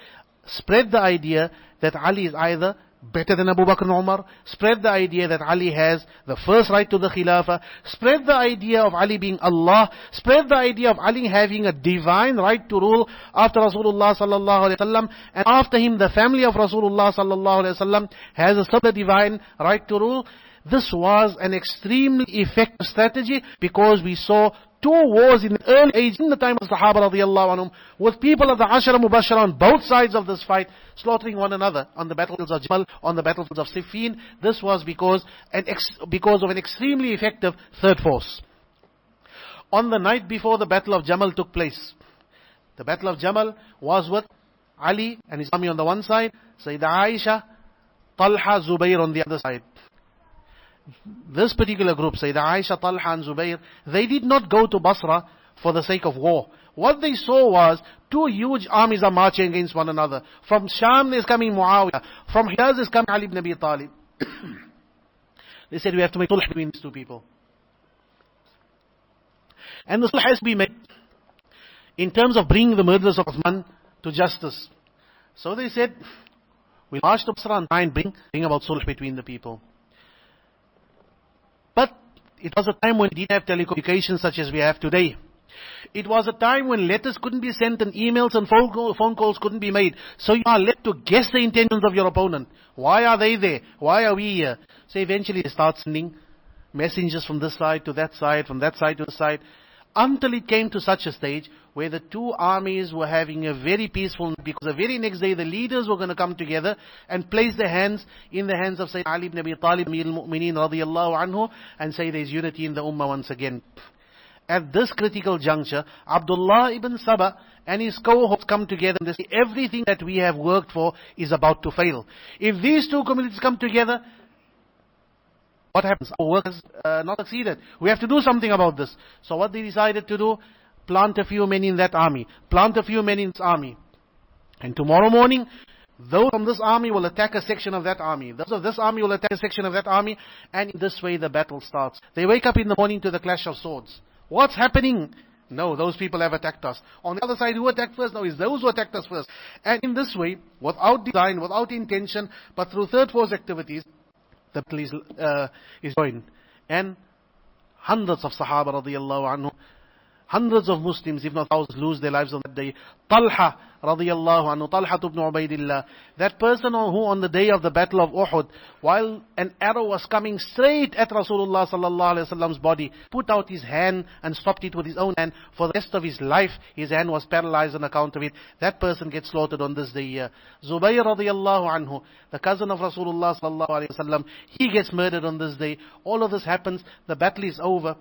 Spread the idea that Ali is either better than Abu Bakr and Umar. Spread the idea that Ali has the first right to the Khilafah. Spread the idea of Ali being Allah. Spread the idea of Ali having a divine right to rule after Rasulullah sallallahu alaihi wasallam. And after him, the family of Rasulullah sallallahu alaihi wasallam has a similar divine right to rule. This was an extremely effective strategy, because we saw two wars in the early age, in the time of Sahaba radiallahu anhum, with people of the Ashara Mubashara on both sides of this fight, slaughtering one another on the battlefields of Jamal, on the battlefields of Siffin. This was because of an extremely effective third force. On the night before the battle of Jamal took place, the battle of Jamal was with Ali and his army on the one side, Sayyidah Aisha, Talha, Zubayr on the other side. This particular group, Sayyidah Aisha, Talha and Zubayr, they did not go to Basra for the sake of war. What they saw was two huge armies are marching against one another. From Sham there's coming Muawiyah. From Hijaz is coming Ali ibn Abi Talib. They said we have to make sulh between these two people. And the sulh has to be made in terms of bringing the murderers of Uthman to justice. So they said, we'll march to Basra and try and bring about sulh between the people. But it was a time when we didn't have telecommunications such as we have today. It was a time when letters couldn't be sent and emails and phone calls couldn't be made. So you are left to guess the intentions of your opponent. Why are they there? Why are we here? So eventually they start sending messengers from this side to that side, from that side to the side. Until it came to such a stage where the two armies were having a very peaceful, because the very next day the leaders were going to come together and place their hands in the hands of Sayyidina Ali ibn Abi Talib, Amir al-Mu'mineen radiyallahu anhu, and say there's unity in the ummah once again. At this critical juncture, Abdullah ibn Saba and his cohorts come together and they say everything that we have worked for is about to fail. If these two communities come together, what happens? Our work has not succeeded. We have to do something about this. So what they decided to do? Plant a few men in that army. Plant a few men in this army. And tomorrow morning, those from this army will attack a section of that army. Those of this army will attack a section of that army. And in this way the battle starts. They wake up in the morning to the clash of swords. What's happening? No, those people have attacked us. On the other side, who attacked first? No, it's those who attacked us first. And in this way, without design, without intention, but through third force activities, the battle is joined. And hundreds of Sahaba radiyallahu anhu, hundreds of Muslims, if not thousands, lose their lives on that day. Talha radiyallahu anhu, Talha ibn Ubaidillah, that person who on the day of the battle of Uhud, while an arrow was coming straight at Rasulullah sallallahu alaihi wasallam's body, put out his hand and stopped it with his own hand. For the rest of his life, his hand was paralyzed on account of it. That person gets slaughtered on this day here. Zubayr radiyallahu anhu, the cousin of Rasulullah sallallahu alaihi wasallam, he gets murdered on this day. All of this happens, the battle is over.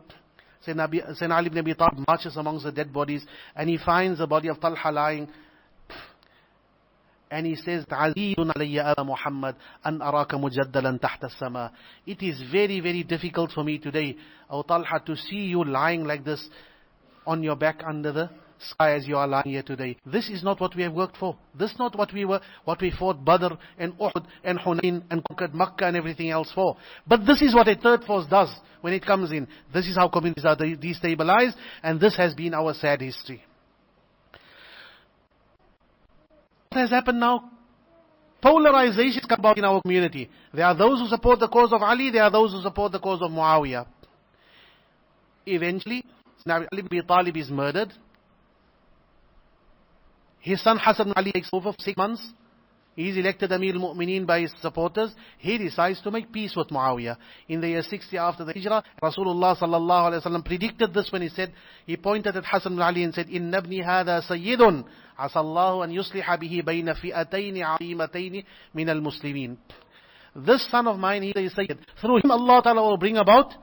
Sayyidina Ali ibn Abi Talib marches amongst the dead bodies and he finds the body of Talha lying. And he says, "Ta'azidun alayya Aba Muhammad an araka mujaddalan tahta as-sama." It is very, very difficult for me today, O Talha, to see you lying like this on your back under the sky as you are lying here today. This is not what we have worked for. This is not what we fought Badr and Uhud and Hunayn and conquered Makkah and everything else for. But this is what a third force does when it comes in. This is how communities are destabilized, and this has been our sad history. What has happened now? Polarization has come about in our community. There are those who support the cause of Ali, there are those who support the cause of Muawiyah. Eventually, Ali ibn Abi Talib is murdered. His son Hassan ibn Ali takes over for 6 months. He is elected Amir al-Mu'mineen by his supporters. He decides to make peace with Muawiyah. In the year 60 after the Hijrah, Rasulullah sallallahu alaihi wasallam predicted this when he pointed at Hassan ibn Ali and said, "Inna ibni hadha sayyidun, asallahu an yusliha bihi bayna fi'atayn 'azimatayn min al-muslimin." This son of mine, he is Sayyid. Through him Allah Ta'ala will bring about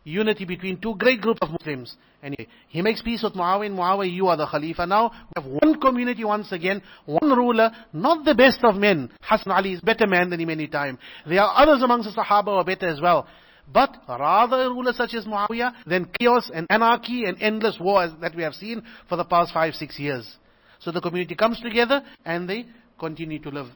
unity between two great groups of Muslims. Anyway, he makes peace with Muawiyah. Muawiyah, you are the Khalifa now. We have one community once again, one ruler, not the best of men. Hassan Ali is better man than him any time. There are others amongst the Sahaba who are better as well. But rather a ruler such as Muawiyah than chaos and anarchy and endless wars that we have seen for the past 5-6 years. So the community comes together and they continue to live.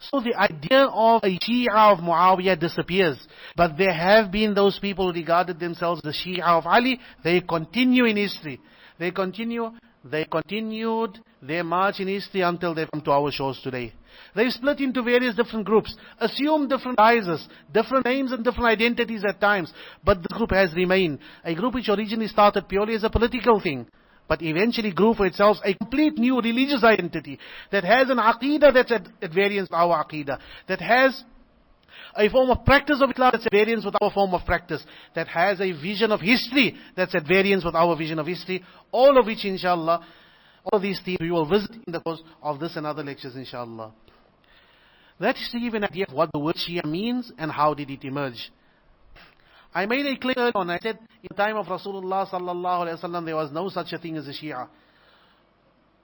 So the idea of a Shia of Muawiyah disappears. But there have been those people who regarded themselves the Shia of Ali. They continue in history. They continued their march in history until they come to our shores today. They split into various different groups, assume different guises, different names and different identities at times. But the group has remained. A group which originally started purely as a political thing, but eventually grew for itself a complete new religious identity that has an aqidah that's at variance with our aqidah, that has a form of practice of Islam that's at variance with our form of practice, that has a vision of history that's at variance with our vision of history, all of which inshallah, all of these themes we will visit in the course of this and other lectures inshallah. That is to give an idea of what the word Shia means and how did it emerge. I made a claim earlier on. I said, in the time of Rasulullah sallallahu alaihi wasallam, there was no such a thing as a Shia.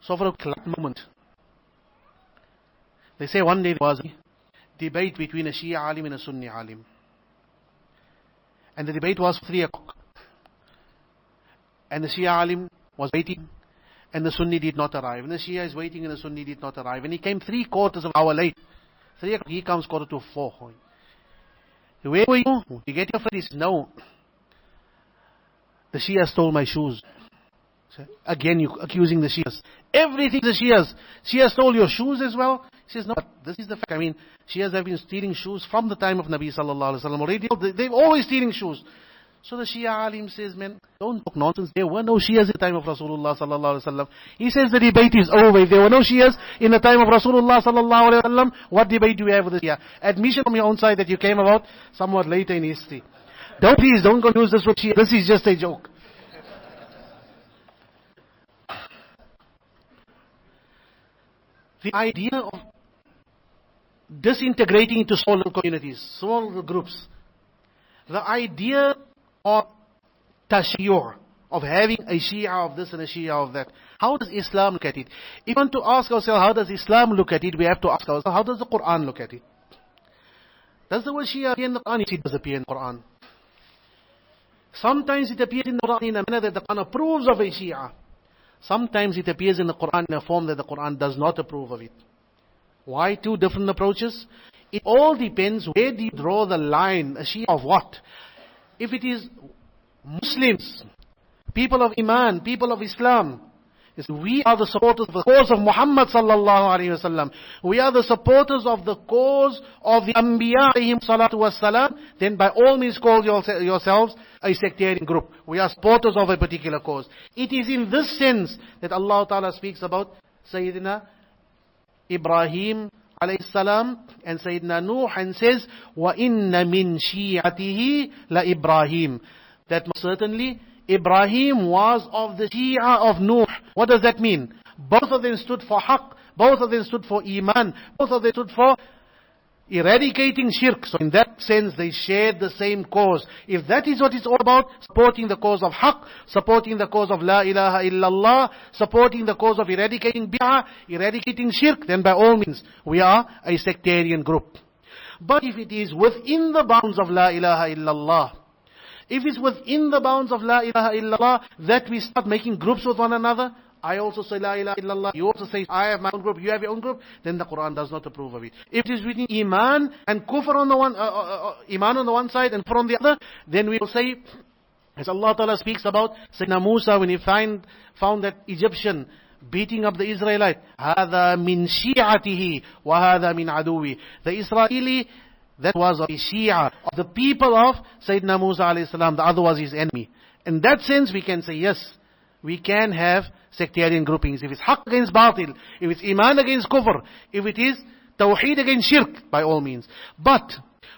So for a moment, they say one day there was a debate between a Shia alim and a Sunni alim. And the debate was 3 o'clock. And the Shia alim was waiting, and the Sunni did not arrive. And the Shia is waiting, and the Sunni did not arrive. And he came 3/4 of an hour late. 3 o'clock, he comes 4:45. Where were you? You get your friend? He says, no. The Shia stole my shoes. Again, you accusing the Shias. Everything the Shias. Shia stole your shoes as well? He says, no, but this is the fact. I mean, Shias have been stealing shoes from the time of Nabi sallallahu alaihi wasallam already. They're always stealing shoes. So the Shia alim says, man, don't talk nonsense. There were no Shias in the time of Rasulullah sallallahu alaihi wasallam. He says the debate is over. If there were no Shias in the time of Rasulullah sallallahu alaihi wasallam, what debate do we have with the Shia? Admission from your own side that you came about somewhat later in history. Don't confuse this with Shia. This is just a joke. The idea of disintegrating into small little communities, small little groups. The idea of tashiyur, of having a Shia of this and a Shia of that. How does Islam look at it? If we want to ask ourselves, how does Islam look at it? We have to ask ourselves, how does the Quran look at it? Does the word Shia appear in the Quran? Yes, it does appear in the Quran. Sometimes it appears in the Quran in a manner that the Quran approves of a Shia. Sometimes it appears in the Quran in a form that the Quran does not approve of it. Why two different approaches? It all depends, where do you draw the line? A Shia of what? If it is Muslims, people of Iman, people of Islam, we are the supporters of the cause of Muhammad sallallahu alaihi wasallam. We are the supporters of the cause of the Anbiya alayhim salatu wassalam. Then by all means call yourselves a sectarian group. We are supporters of a particular cause. It is in this sense that Allah Ta'ala speaks about Sayyidina Ibrahim alayhi salam and Sayyidina Nuh and says, وَإِنَّ مِن شِيعَتِهِ لَإِبْرَاهِيم. That certainly Ibrahim was of the Shia of Nuh. What does that mean? Both of them stood for haqq, both of them stood for iman, both of them stood for eradicating shirk. So in that sense they shared the same cause. If that is what it's all about, supporting the cause of haqq, supporting the cause of la ilaha illallah, supporting the cause of eradicating bid'ah, eradicating shirk, then by all means we are a sectarian group. But if it is within the bounds of la ilaha illallah, if it's within the bounds of la ilaha illallah that we start making groups with one another, I also say la ilaha illallah, you also say I have my own group, you have your own group, then the Quran does not approve of it. If it is within iman and kufr on the one, iman on the one side and kufr on the other, then we will say, as Allah Ta'ala speaks about Sayyidina Musa when he found that Egyptian beating up the Israelite, هَذَا مِن شِيعَتِهِ وَهَذَا مِن عَدُوِّهِ. The Israeli, that was of Shia, of the people of Sayyidina Musa alayhi salam, the other was his enemy. In that sense we can say, yes, we can have sectarian groupings. If it's haqq against batil, if it's iman against kufr, if it is tawheed against shirk, by all means. But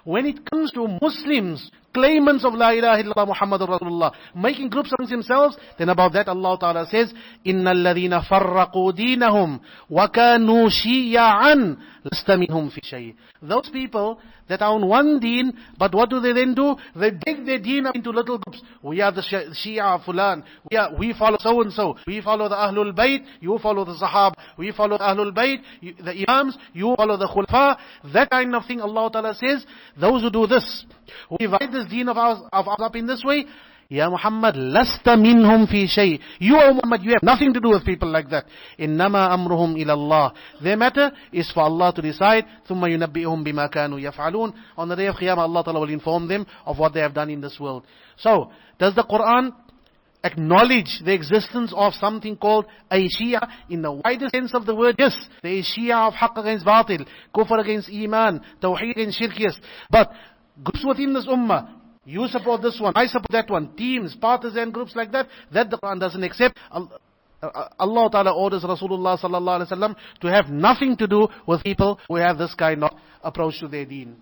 when it comes to Muslims, claimants of la ilaha illallah Muhammadur Rasulullah, making groups amongst themselves, then about that Allah Ta'ala says, إِنَّ الَّذِينَ فَرَّقُوا دِينَهُمْ وَكَانُوا شِيَعًا لَسْتَ مِنْهُمْ فِي شَيْءٍ. Those people that are on one deen, but what do they then do? They break their deen up into little groups. We are the Shia Fulan. We follow so and so. We follow the Ahlul Bayt. You follow the Sahaba. We follow the Ahlul Bayt. The Imams. You follow the Khulafa. That kind of thing Allah Ta'ala says, those who do this, who divide this deen of ours up in this way, Ya Muhammad, lasta minhum fi shay. You, O Muhammad, you have nothing to do with people like that. Innama amruhum ila Allah. Their matter is for Allah to decide. Thumma yunabbi'uhum bima kanu yaf'alun. On the day of Qiyamah, Allah Ta'ala will inform them of what they have done in this world. So, does the Quran acknowledge the existence of something called a Shia in the wider sense of the word? Yes, there is Shia of haqq against batil, kufr against iman, tawheed against shirk, yes. But groups within this ummah, you support this one, I support that one, teams, partisan groups like that the Quran doesn't accept. Allah Ta'ala orders Rasulullah Sallallahu Alaihi Wasallam to have nothing to do with people who have this kind of approach to their deen.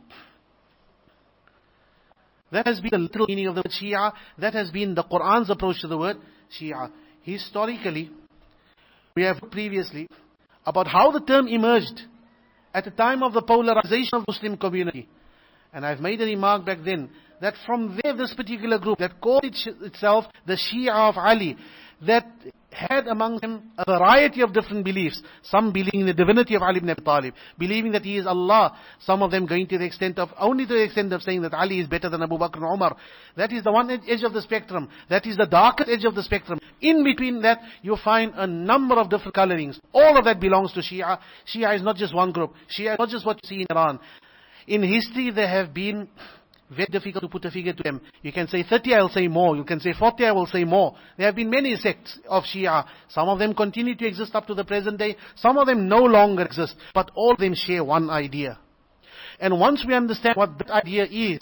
That has been the literal meaning of the word Shia. That has been the Quran's approach to the word Shia. Historically, we have previously about how the term emerged at the time of the polarization of the Muslim community. And I've made a remark back then that from there this particular group that called itself the Shia of Ali, that had among them a variety of different beliefs. Some believing in the divinity of Ali ibn Abi Talib, believing that he is Allah. Some of them going to the extent of, only to the extent of saying that Ali is better than Abu Bakr and Umar. That is the one edge of the spectrum. That is the darkest edge of the spectrum. In between that, you find a number of different colorings. All of that belongs to Shia. Shia is not just one group. Shia is not just what you see in Iran. In history, there have been, very difficult to put a figure to them. You can say 30, I'll say more. You can say 40, I will say more. There have been many sects of Shia. Some of them continue to exist up to the present day. Some of them no longer exist. But all of them share one idea. And once we understand what that idea is,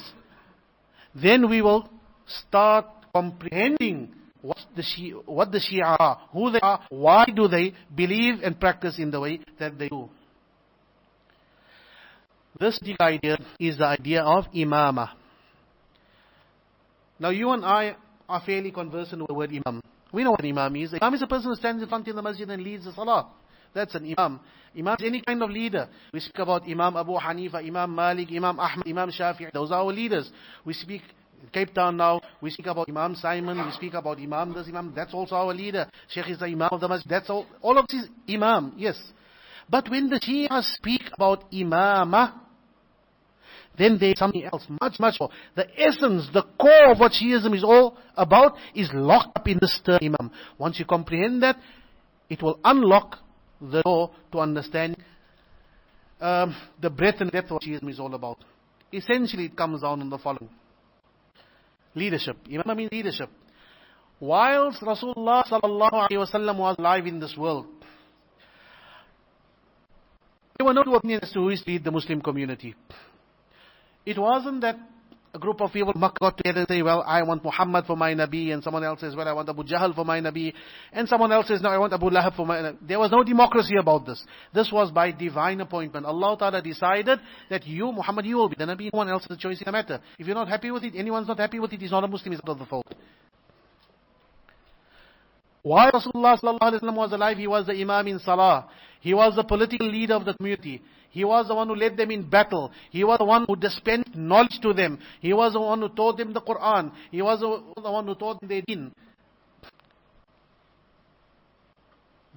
then we will start comprehending what the Shia are, who they are, why do they believe and practice in the way that they do. This idea is the idea of Imamah. Now you and I are fairly conversant with the word Imam. We know what an Imam is. Imam is a person who stands in front of the masjid and leads the salah. That's an Imam. Imam is any kind of leader. We speak about Imam Abu Hanifa, Imam Malik, Imam Ahmad, Imam Shafi'i. Those are our leaders. We speak in Cape Town now, we speak about Imam Simon, we speak about Imam this, Imam, that's also our leader. Sheikh is the Imam of the Masjid, that's all of this is Imam, yes. But when the Shia speak about Imamah, then there's something else, much, much more. The essence, the core of what Shiism is all about is locked up in this term Imam. Once you comprehend that, it will unlock the door to understand the breadth and depth of what Shiism is all about. Essentially, it comes down on the following. Leadership. Imamah means leadership. Whilst Rasulullah sallallahu alaihi wasallam was alive in this world, there were no two opinions as to who is to lead the Muslim community. It wasn't that a group of people got together and say, well, I want Muhammad for my Nabi, and someone else says, well, I want Abu Jahl for my Nabi, and someone else says, no, I want Abu Lahab for my Nabi. There was no democracy about this. This was by divine appointment. Allah Ta'ala decided that you, Muhammad, you will be the Nabi. No one else has a choice in the matter. If you're not happy with it, anyone's not happy with it, he's not a Muslim, he's out of the fold. While Rasulullah sallallahu alaihi wasallam was alive, he was the Imam in Salah. He was the political leader of the community. He was the one who led them in battle. He was the one who dispensed knowledge to them. He was the one who taught them the Quran. He was the one who taught them their deen.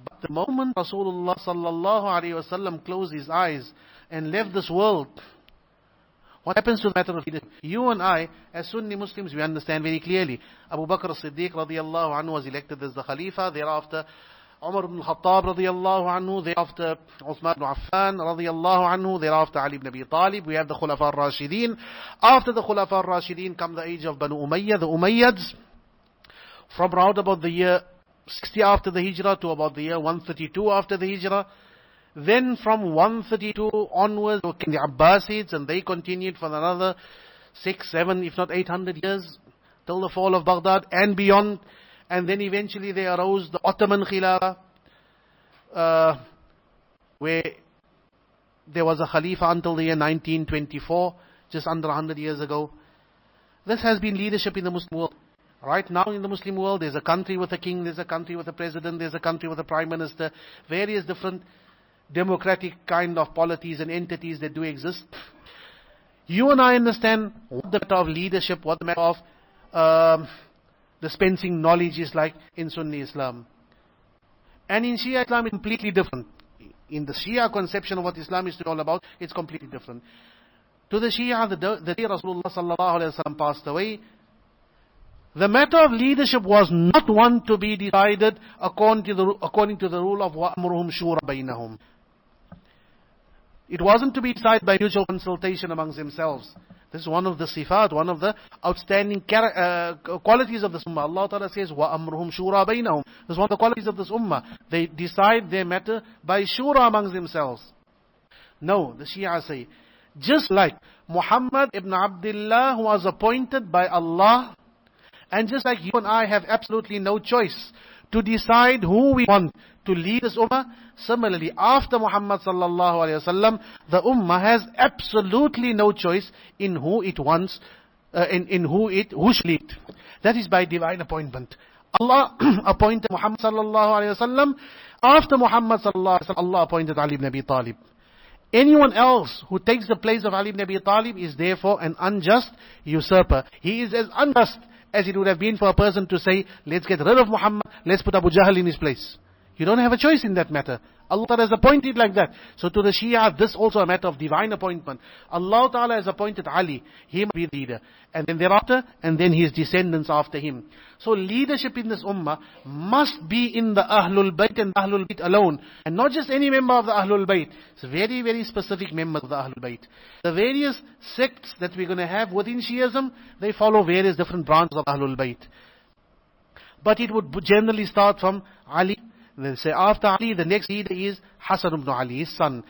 But the moment Rasulullah sallallahu alaihi wasallam closed his eyes and left this world, what happens to the matter of leadership? You and I, as Sunni Muslims, we understand very clearly. Abu Bakr as-Siddiq radiyallahu anhu was elected as the Khalifa. Thereafter, Umar ibn al-Khattab radiyallahu anhu. Thereafter, Uthman ibn Affan radiyallahu anhu. Thereafter, Ali ibn Abi Talib. We have the Khulafa al-Rashideen. After the Khulafa al-Rashideen come the age of Banu Umayyah, the Umayyads. From around about the year 60 after the Hijrah to about the year 132 after the Hijrah. Then from 132 onwards came the Abbasids, and they continued for another 6, 7, if not 800 years, till the fall of Baghdad and beyond. And then eventually they arose the Ottoman Khilafah, where there was a Khalifa until the year 1924, just under 100 years ago. This has been leadership in the Muslim world. Right now in the Muslim world, there's a country with a king, there's a country with a president, there's a country with a prime minister, various different democratic kind of polities and entities that do exist. You and I understand what the matter of leadership, what the matter of dispensing knowledge is like in Sunni Islam. And in Shia Islam it's completely different. In the Shia conception of what Islam is all about, it's completely different. To the Shia, the day Rasulullah sallallahu alaihi wasallam passed away, the matter of leadership was not one to be decided according to the rule of وَأَمْرُهُمْ شُورَ بَيْنَهُمْ. It wasn't to be decided by mutual consultation amongst themselves. This is one of the sifat, one of the outstanding qualities of this ummah. Allah Ta'ala says, وَأَمْرُهُمْ شُورَ بَيْنَهُم. This is one of the qualities of this ummah. They decide their matter by shura amongst themselves. No, the Shia say, just like Muhammad ibn Abdullah was appointed by Allah, and just like you and I have absolutely no choice to decide who we want to lead this ummah, similarly, after Muhammad sallallahu alaihi wasallam, the ummah has absolutely no choice in who it wants, who should lead. That is by divine appointment. Allah appointed Muhammad sallallahu alaihi wasallam. After Muhammad sallallahu alaihi wasallam, Allah appointed Ali ibn Abi Talib. Anyone else who takes the place of Ali ibn Abi Talib is therefore an unjust usurper. He is as unjust as it would have been for a person to say, let's get rid of Muhammad, let's put Abu Jahl in his place. You don't have a choice in that matter. Allah Ta'ala has appointed like that. So to the Shia, this also a matter of divine appointment. Allah Ta'ala has appointed Ali. He must be the leader. And then thereafter, and then his descendants after him. So leadership in this ummah must be in the Ahlul Bayt and Ahlul Bayt alone. And not just any member of the Ahlul Bayt. It's very, very specific members of the Ahlul Bayt. The various sects that we're going to have within Shi'ism, they follow various different branches of Ahlul Bayt. But it would generally start from Ali. They say after Ali, the next leader is Hassan ibn Ali, his son.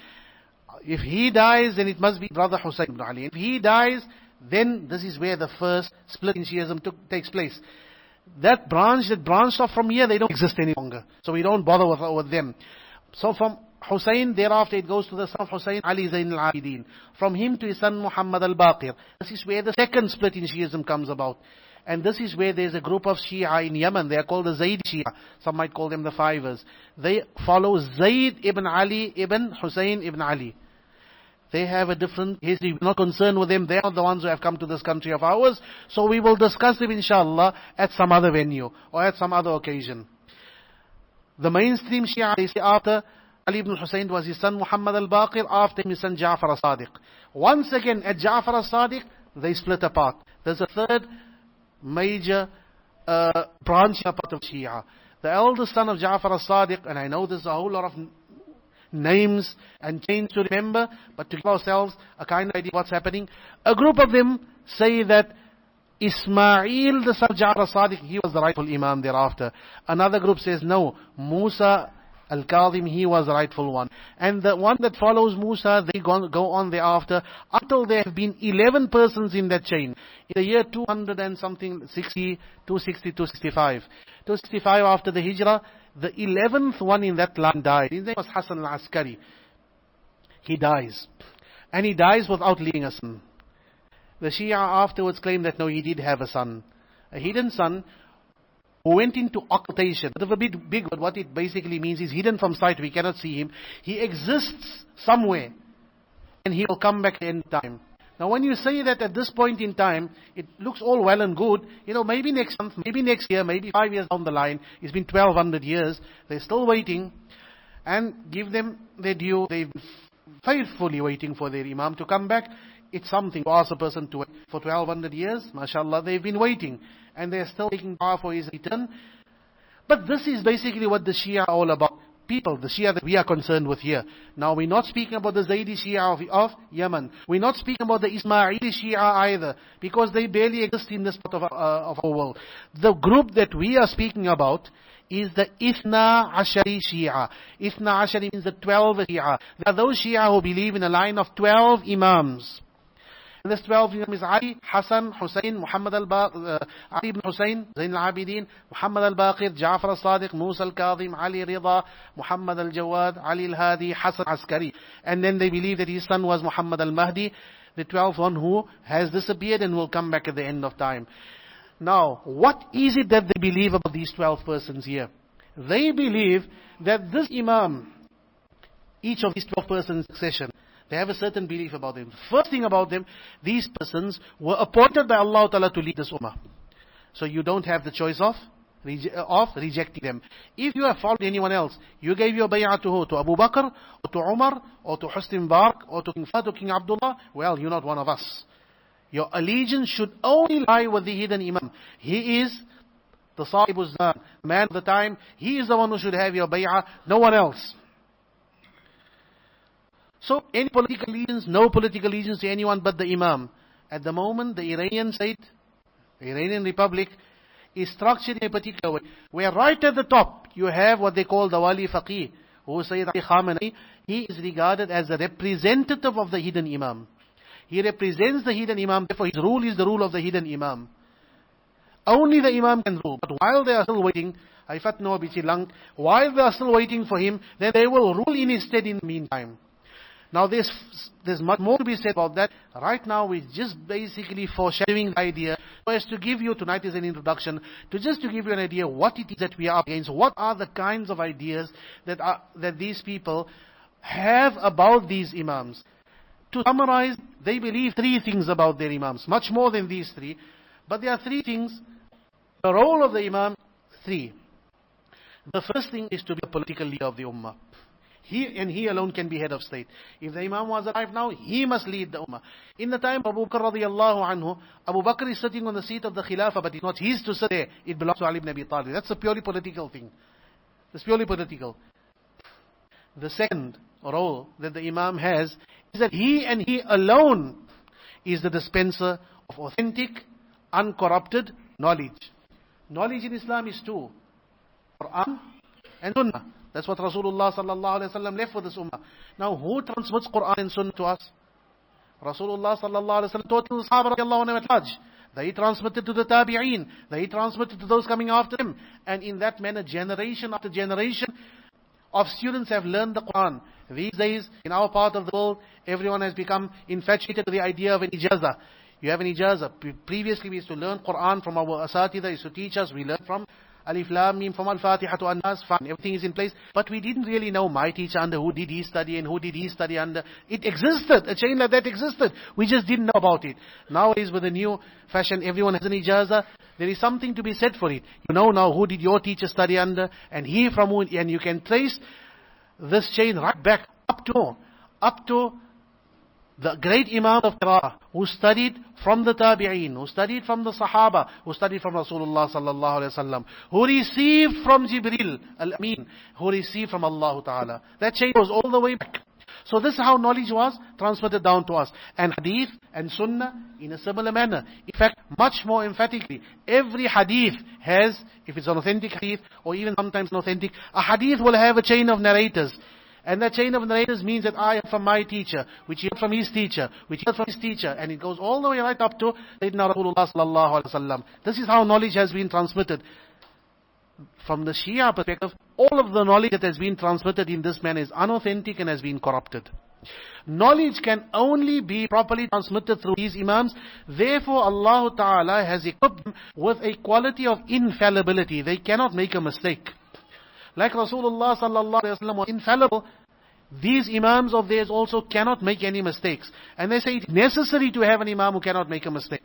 If he dies, then it must be brother Hussein ibn Ali. If he dies, then this is where the first split in Shi'ism takes place. That branched off from here, they don't exist any longer. So we don't bother with them. So from Hussein, thereafter it goes to the son of Hussein, Ali Zain al-Abidin. From him to his son Muhammad al-Baqir. This is where the second split in Shiism comes about. And this is where there's a group of Shia in Yemen. They are called the Zayd Shia. Some might call them the Fivers. They follow Zayd ibn Ali ibn Hussein ibn Ali. They have a different history. We're not concerned with them. They are the ones who have come to this country of ours. So we will discuss them inshallah at some other venue or at some other occasion. The mainstream Shia, they say after Ali ibn Hussein was his son Muhammad al-Baqir, after him his son Ja'far al-Sadiq. Once again at Ja'far al-Sadiq, they split apart. There's a third major branch apart of Shia. The eldest son of Ja'far al-Sadiq, and I know there's a whole lot of names and chains to remember, but to give ourselves a kind of idea of what's happening. A group of them say that Ismail, the son of Ja'far al-Sadiq, he was the rightful Imam thereafter. Another group says no, Musa al-Kadhim, he was the rightful one. And the one that follows Musa, they go on thereafter until there have been 11 persons in that chain. In the year 200 and something, 60, 260, 265. 265 after the Hijrah, the 11th one in that line died. His name was Hassan al-Askari. He dies. And he dies without leaving a son. The Shia afterwards claim that no, he did have a son. A hidden son who went into occultation. Bit of a big word. What it basically means is hidden from sight. We cannot see him. He exists somewhere. And he will come back at the end of time. Now when you say that at this point in time, it looks all well and good. Maybe next month, maybe next year, maybe 5 years down the line. It's been 1200 years. They're still waiting. And give them their due. They've faithfully waiting for their Imam to come back. It's something to ask a person to wait for 1200 years. MashaAllah, they've been waiting. And they're still taking power for his return. But this is basically what the Shia are all about. People, the Shia that we are concerned with here. Now we're not speaking about the Zaydi Shia of Yemen. We're not speaking about the Ismaili Shia either. Because they barely exist in this part of our world. The group that we are speaking about is the Ithna-Ashari Shia. Ithna-Ashari means the 12 Shia. There are those Shia who believe in a line of 12 Imams. And this 12 Imams is Ali, Hassan, Hussein, Muhammad al-Baqir, Ali ibn Hussein, Zain al-Abidin, Muhammad al-Baqir, Ja'far al-Sadiq, Musa al-Kadhim, Ali Rida, Muhammad al-Jawad, Ali al-Hadi, Hassan Askari. And then they believe that his son was Muhammad al-Mahdi, the 12th one who has disappeared and will come back at the end of time. Now, what is it that they believe about these 12 persons here? They believe that this Imam, each of these 12 persons in succession, they have a certain belief about them. First thing about them, these persons were appointed by Allah Ta'ala to lead this ummah. So you don't have the choice of rejecting them. If you have followed anyone else, you gave your bay'ah to who? To Abu Bakr, or to Umar, or to Husni Mubarak, or to King Fahd, or King Abdullah, well, you're not one of us. Your allegiance should only lie with the hidden Imam. He is the Sahibul Zaman, the man of the time. He is the one who should have your bay'ah, no one else. So, any political allegiance, no political allegiance to anyone but the Imam. At the moment, the Iranian state, the Iranian Republic, is structured in a particular way. Where right at the top, you have what they call the Wali Faqih, who Sayyid Ali Khamenei. He is regarded as the representative of the hidden Imam. He represents the hidden Imam, therefore his rule is the rule of the hidden Imam. Only the Imam can rule. But while they are still waiting, while they are still waiting for him, then they will rule in his stead in the meantime. Now there's much more to be said about that. Right now we're just basically foreshadowing the idea, so as to give you, tonight is an introduction, to give you an idea what it is that we are up against, what are the kinds of ideas that these people have about these Imams. To summarize, they believe 3 things about their Imams, much more than these 3, but there are 3 things. The role of the Imam, 3. The first thing is to be a political leader of the Ummah. He alone can be head of state. If the Imam was alive now, he must lead the Ummah. In the time of Abu Bakr radiyallahu anhu, Abu Bakr is sitting on the seat of the Khilafah, but it's not his to sit there. It belongs to Ali ibn Abi Talib. That's a purely political thing. It's purely political. The second role that the Imam has is that he and he alone is the dispenser of authentic, uncorrupted knowledge. Knowledge in Islam is 2. Quran and Sunnah. That's what Rasulullah sallallahu alaihi wasallam left for this ummah. Now, who transmits Quran and Sunnah to us? Rasulullah sallallahu alaihi wasallam taught the Sahaba radiallahu anhum at Hajj. They transmitted to the Tabi'een. They transmitted to those coming after him. And in that manner, generation after generation of students have learned the Quran. These days, in our part of the world, everyone has become infatuated with the idea of an ijazah. You have an ijazah. Previously, we used to learn Quran from our asatidha, used to teach us. We learned from Alif Lam Mim, from Al-Fatiha to An-Nas, fine, everything is in place. But we didn't really know my teacher under, who did he study and who did he study under. It existed, a chain like that existed. We just didn't know about it. Nowadays with the new fashion, everyone has an ijazah. There is something to be said for it. You know now who did your teacher study under, and he from who, and you can trace this chain right back up to the great Imam of Qira'ah, who studied from the Tabi'een, who studied from the Sahaba, who studied from Rasulullah sallallahu alaihi wasallam, who received from Jibril al-Amin, who received from Allah Ta'ala. That chain goes all the way back. So this is how knowledge was transmitted down to us. And hadith and sunnah in a similar manner. In fact, much more emphatically, every hadith has, if it's an authentic hadith, or even sometimes an authentic, a hadith will have a chain of narrators. And that chain of narrators means that I am from my teacher, which he heard from his teacher, which he heard from his teacher, and it goes all the way right up to Sayyidina Rasulullah sallallahu alaihi wasallam. This is how knowledge has been transmitted. From the Shia perspective, all of the knowledge that has been transmitted in this manner is unauthentic and has been corrupted. Knowledge can only be properly transmitted through these Imams. Therefore, Allah Ta'ala has equipped them with a quality of infallibility. They cannot make a mistake. Like Rasulullah sallallahu alaihi wasallam was infallible, these Imams of theirs also cannot make any mistakes. And they say it's necessary to have an Imam who cannot make a mistake,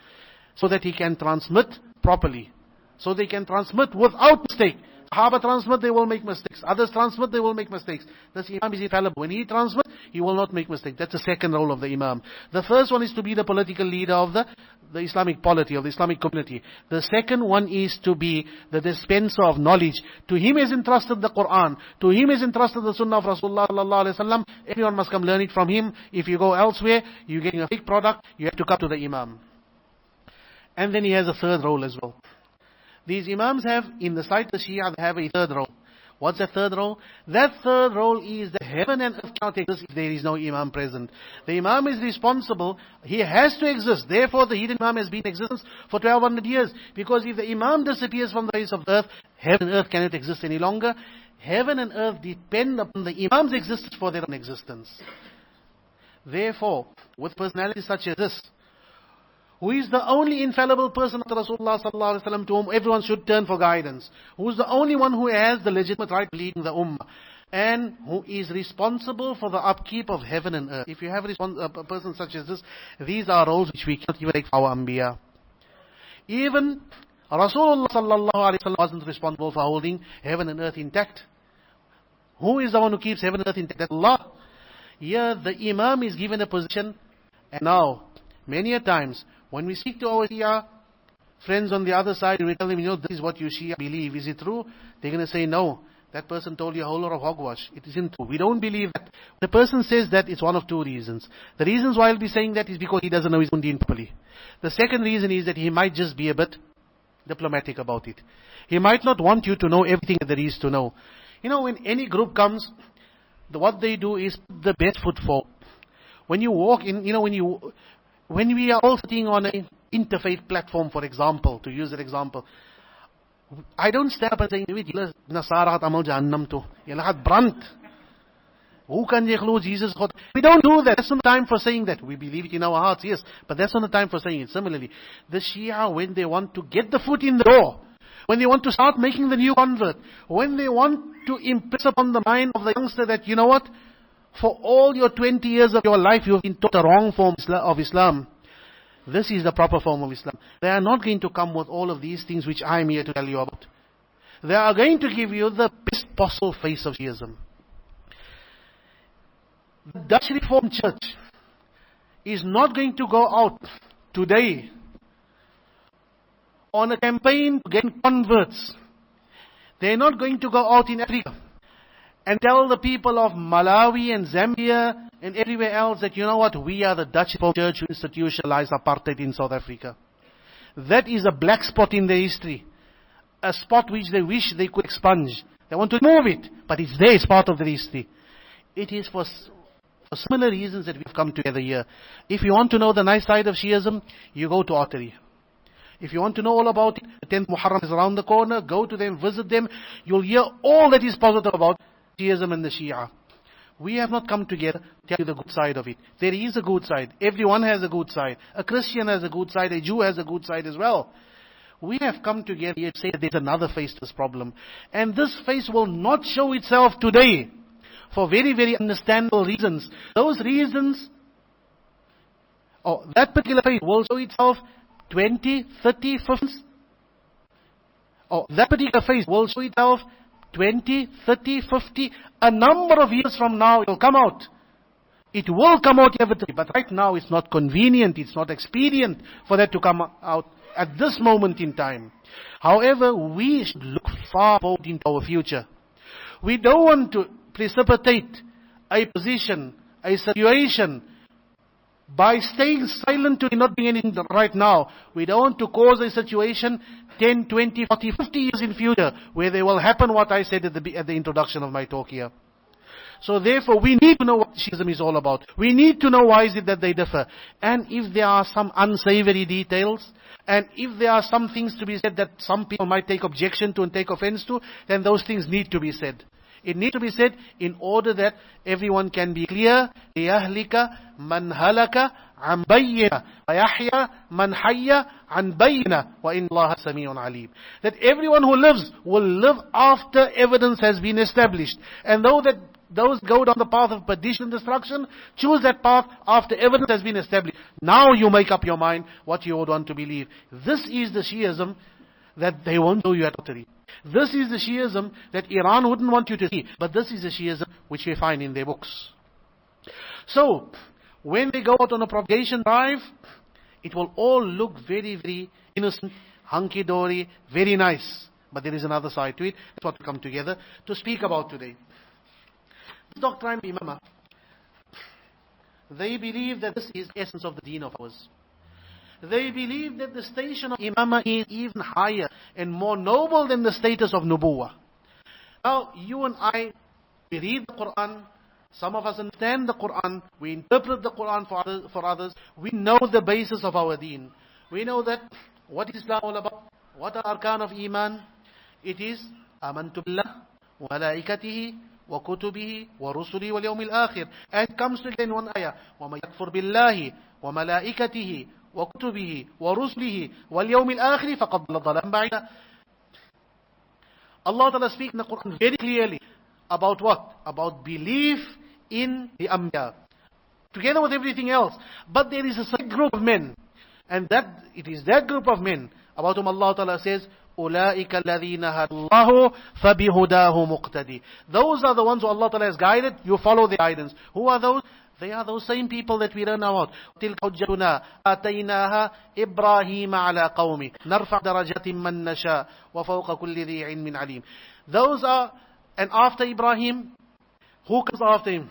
so that he can transmit properly. So they can transmit without mistake. Sahaba transmit, they will make mistakes. Others transmit, they will make mistakes. This Imam is infallible. When he transmits, he will not make mistakes. That's the second role of the Imam. The first one is to be the political leader of the Islamic polity, of the Islamic community. The second one is to be the dispenser of knowledge. To him is entrusted the Quran. To him is entrusted the Sunnah of Rasulullah sallallahu alaihi wasallam. Everyone must come learn it from him. If you go elsewhere, you're getting a fake product, you have to come to the Imam. And then he has a third role as well. These Imams have, in the sight of the Shia, they have a third role. What's that third role? That third role is that heaven and earth cannot exist if there is no Imam present. The Imam is responsible. He has to exist. Therefore, the hidden Imam has been in existence for 1200 years. Because if the Imam disappears from the face of the earth, heaven and earth cannot exist any longer. Heaven and earth depend upon the Imam's existence for their own existence. Therefore, with personalities such as this, who is the only infallible person after Rasulullah sallallahu alaihi wasallam to whom everyone should turn for guidance, who is the only one who has the legitimate right to lead the ummah, and who is responsible for the upkeep of heaven and earth. If you have a person such as this, these are roles which we cannot even take for our anbiya. Even Rasulullah sallallahu alaihi wasallam wasn't responsible for holding heaven and earth intact. Who is the one who keeps heaven and earth intact? That's Allah. Here the Imam is given a position, and now, many a times, when we speak to our Shia friends on the other side, we tell them, this is what you Shia believe. Is it true? They're going to say, no. That person told you a whole lot of hogwash. It isn't true. We don't believe that. The person says that, it's one of two reasons. The reasons why he'll be saying that is because he doesn't know his own deen properly. The second reason is that he might just be a bit diplomatic about it. He might not want you to know everything that there is to know. When any group comes, what they do is put the best foot forward. When you walk in, when we are all sitting on an interfaith platform, for example, to use that example, I don't stand up and say, Nasara gaat amal jahannam toe. Julle gaat brand. Hoe kan jy glo Jesus God? We don't do that. That's not the time for saying that. We believe it in our hearts, yes. But that's not the time for saying it. Similarly, the Shia, when they want to get the foot in the door, when they want to start making the new convert, when they want to impress upon the mind of the youngster that, for all your 20 years of your life, you've been taught the wrong form of Islam. This is the proper form of Islam. They are not going to come with all of these things which I am here to tell you about. They are going to give you the best possible face of Shiism. The Dutch Reformed Church is not going to go out today on a campaign to get converts. They're not going to go out in Africa and tell the people of Malawi and Zambia and everywhere else that, we are the Dutch Reformed Church who institutionalized apartheid in South Africa. That is a black spot in their history. A spot which they wish they could expunge. They want to remove it, but it's there, it's part of their history. It is for similar reasons that we've come together here. If you want to know the nice side of Shiism, you go to Ottery. If you want to know all about it, the 10th Muharram is around the corner, go to them, visit them. You'll hear all that is positive about Shiism and the Shia. We have not come together to tell you the good side of it. There is a good side. Everyone has a good side. A Christian has a good side. A Jew has a good side as well. We have come together here to say that there's another face to this problem. And this face will not show itself today for very, very understandable reasons. Those reasons, that particular face will show itself 20, 30, 50. That particular face will show itself 20, 30, 50, a number of years from now it will come out. It will come out inevitably, but right now it's not convenient, it's not expedient for that to come out at this moment in time. However, we should look far forward into our future. We don't want to precipitate a position, a situation, by staying silent to not doing anything right now. We don't want to cause a situation 10, 20, 40, 50 years in future where there will happen what I said at the introduction of my talk here. So therefore, we need to know what Shiism is all about. We need to know why is it that they differ. And if there are some unsavory details, and if there are some things to be said that some people might take objection to and take offense to, then those things need to be said. It needs to be said in order that everyone can be clear. لِيَهْلِكَ مَنْ هَلَكَ عَنْ بَيِّنَةٍ وَيَحْيَى مَنْ حَيَّ عَنْ بَيِّنَةٍ وَإِنَّ اللَّهَ سَمِيعٌ عَلِيمٌ. That everyone who lives will live after evidence has been established. And though that those go down the path of perdition and destruction, choose that path after evidence has been established. Now you make up your mind what you would want to believe. This is the Shiism that they won't show you at all. This is the Shiism that Iran wouldn't want you to see. But this is the Shiism which we find in their books. So, when they go out on a propagation drive, it will all look very, very innocent, hunky-dory, very nice. But there is another side to it. That's what we come together to speak about today. This doctrine of Imamah, they believe that this is the essence of the deen of ours. They believe that the station of Imamah is even higher and more noble than the status of Nubuwah. Now, you and I, we read the Quran. Some of us understand the Quran. We interpret the Quran for others. We know the basis of our deen. We know that what is Islam all about? What are arkan of Iman? It is amantu billah wa malaikatihi wa kutubihi wa rusuli wal yawmil akhir. And it comes together in one ayah. wa may yakfur billahi wa malaikatihi وَكُتُبِهِ وَرُسُلِهِ وَالْيَوْمِ الْآخِرِ فَقَدْ ضَلَّ ضَلَالًا بَعِيدًا. Allah Ta'ala speaks in the Quran very clearly about what? About belief in the Anbiya, together with everything else. But there is a certain group of men, and that it is that group of men about whom Allah Ta'ala says, أُولَٰئِكَ الَّذِينَ هَدَى اللَّهُ فَبِهُدَاهُ مُقْتَدِي. Those are the ones who Allah Ta'ala has guided, you follow the guidance. Who are those? They are those same people that we learn about. تِلْكَ حُجَّتُنَا آتَيْنَاهَا إِبْرَاهِيمَ عَلَى قَوْمِ نَرْفَعْ دَرَجَاتٍ مَّن نَّشَاءُ وَفَوْقَ كُلِّ ذِي عِلْمٍ عَلِيمٍ. Those are, and after Ibrahim, who comes after him?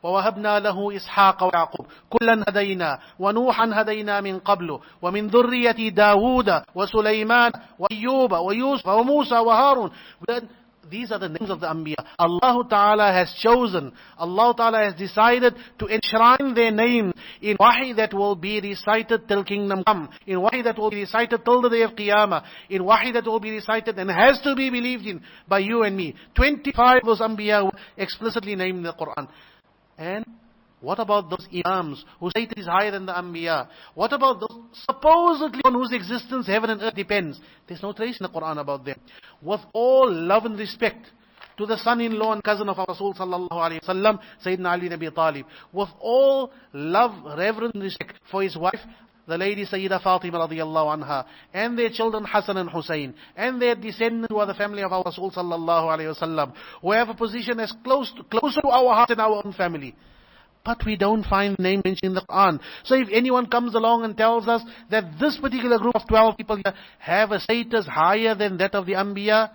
وَوَهَبْنَا لَهُ إِسْحَاقَ وَيَعْقُوبَ كُلًّا هَدَيْنَا وَنُوحًا هَدَيْنَا مِن قَبْلُ وَمِن ذُرِّيَّةِ دَاوُودَ وَسُلَيْمَانَ وَأَيُّوبَ وَيُوسُفَ وَمُوسَى وَهَارُونَ. These are the names of the Anbiya. Allah Ta'ala has chosen, Allah Ta'ala has decided to enshrine their name in wahi that will be recited till kingdom come, in wahi that will be recited till the day of Qiyamah, in wahi that will be recited and has to be believed in by you and me. 25 of those Anbiya were explicitly named in the Quran. And what about those Imams who say it is higher than the Anbiya? What about those supposedly on whose existence heaven and earth depends? There's no trace in the Quran about them. With all love and respect to the son-in-law and cousin of our Rasul sallallahu alayhi wa sallam, Sayyidina Ali ibn Abi Talib. With all love, reverence and respect for his wife, the lady Sayyida Fatima radiyallahu anha, and their children Hassan and Hussein, and their descendants who are the family of our Rasul sallallahu alayhi wa sallam, who have a position as closer to our heart and our own family. But we don't find the name mentioned in the Quran. So if anyone comes along and tells us that this particular group of 12 people here have a status higher than that of the Anbiya,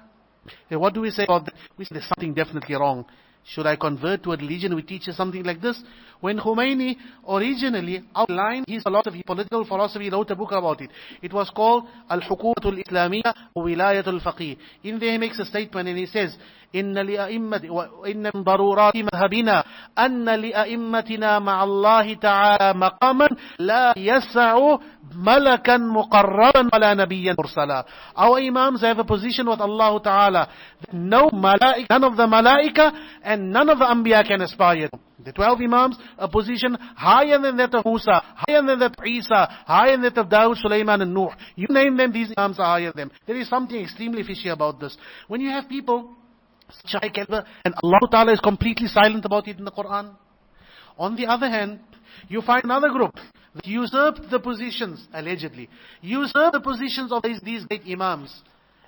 then what do we say about that? We say there's something definitely wrong. Should I convert to a religion which teaches something like this? When Khomeini originally outlined his philosophy, political philosophy, he wrote a book about it. It was called Al-Hukumatul Islamiyya wa Wilayatul Faqih. In there he makes a statement and he says, إن لأئمة وإن من ضرورات مذهبنا أن لأئمتنا مع الله تعالى مقاما لا يسع مَلَكًا مُقَرَّبًا وَلَا نَبِيًّا مُرْسَلًا. Our Imams have a position with Allah Ta'ala that none of the Malaika and none of the Anbiya can aspire to. The 12 Imams, a position higher than that of Musa, higher than that of Isa, higher than that of Dawud, Sulaiman and Nuh. You name them, these Imams are higher than them. There is something extremely fishy about this. When you have people such high caliber and Allah Ta'ala is completely silent about it in the Quran. On the other hand, you find another group that usurped the positions, allegedly, usurped the positions of these great Imams.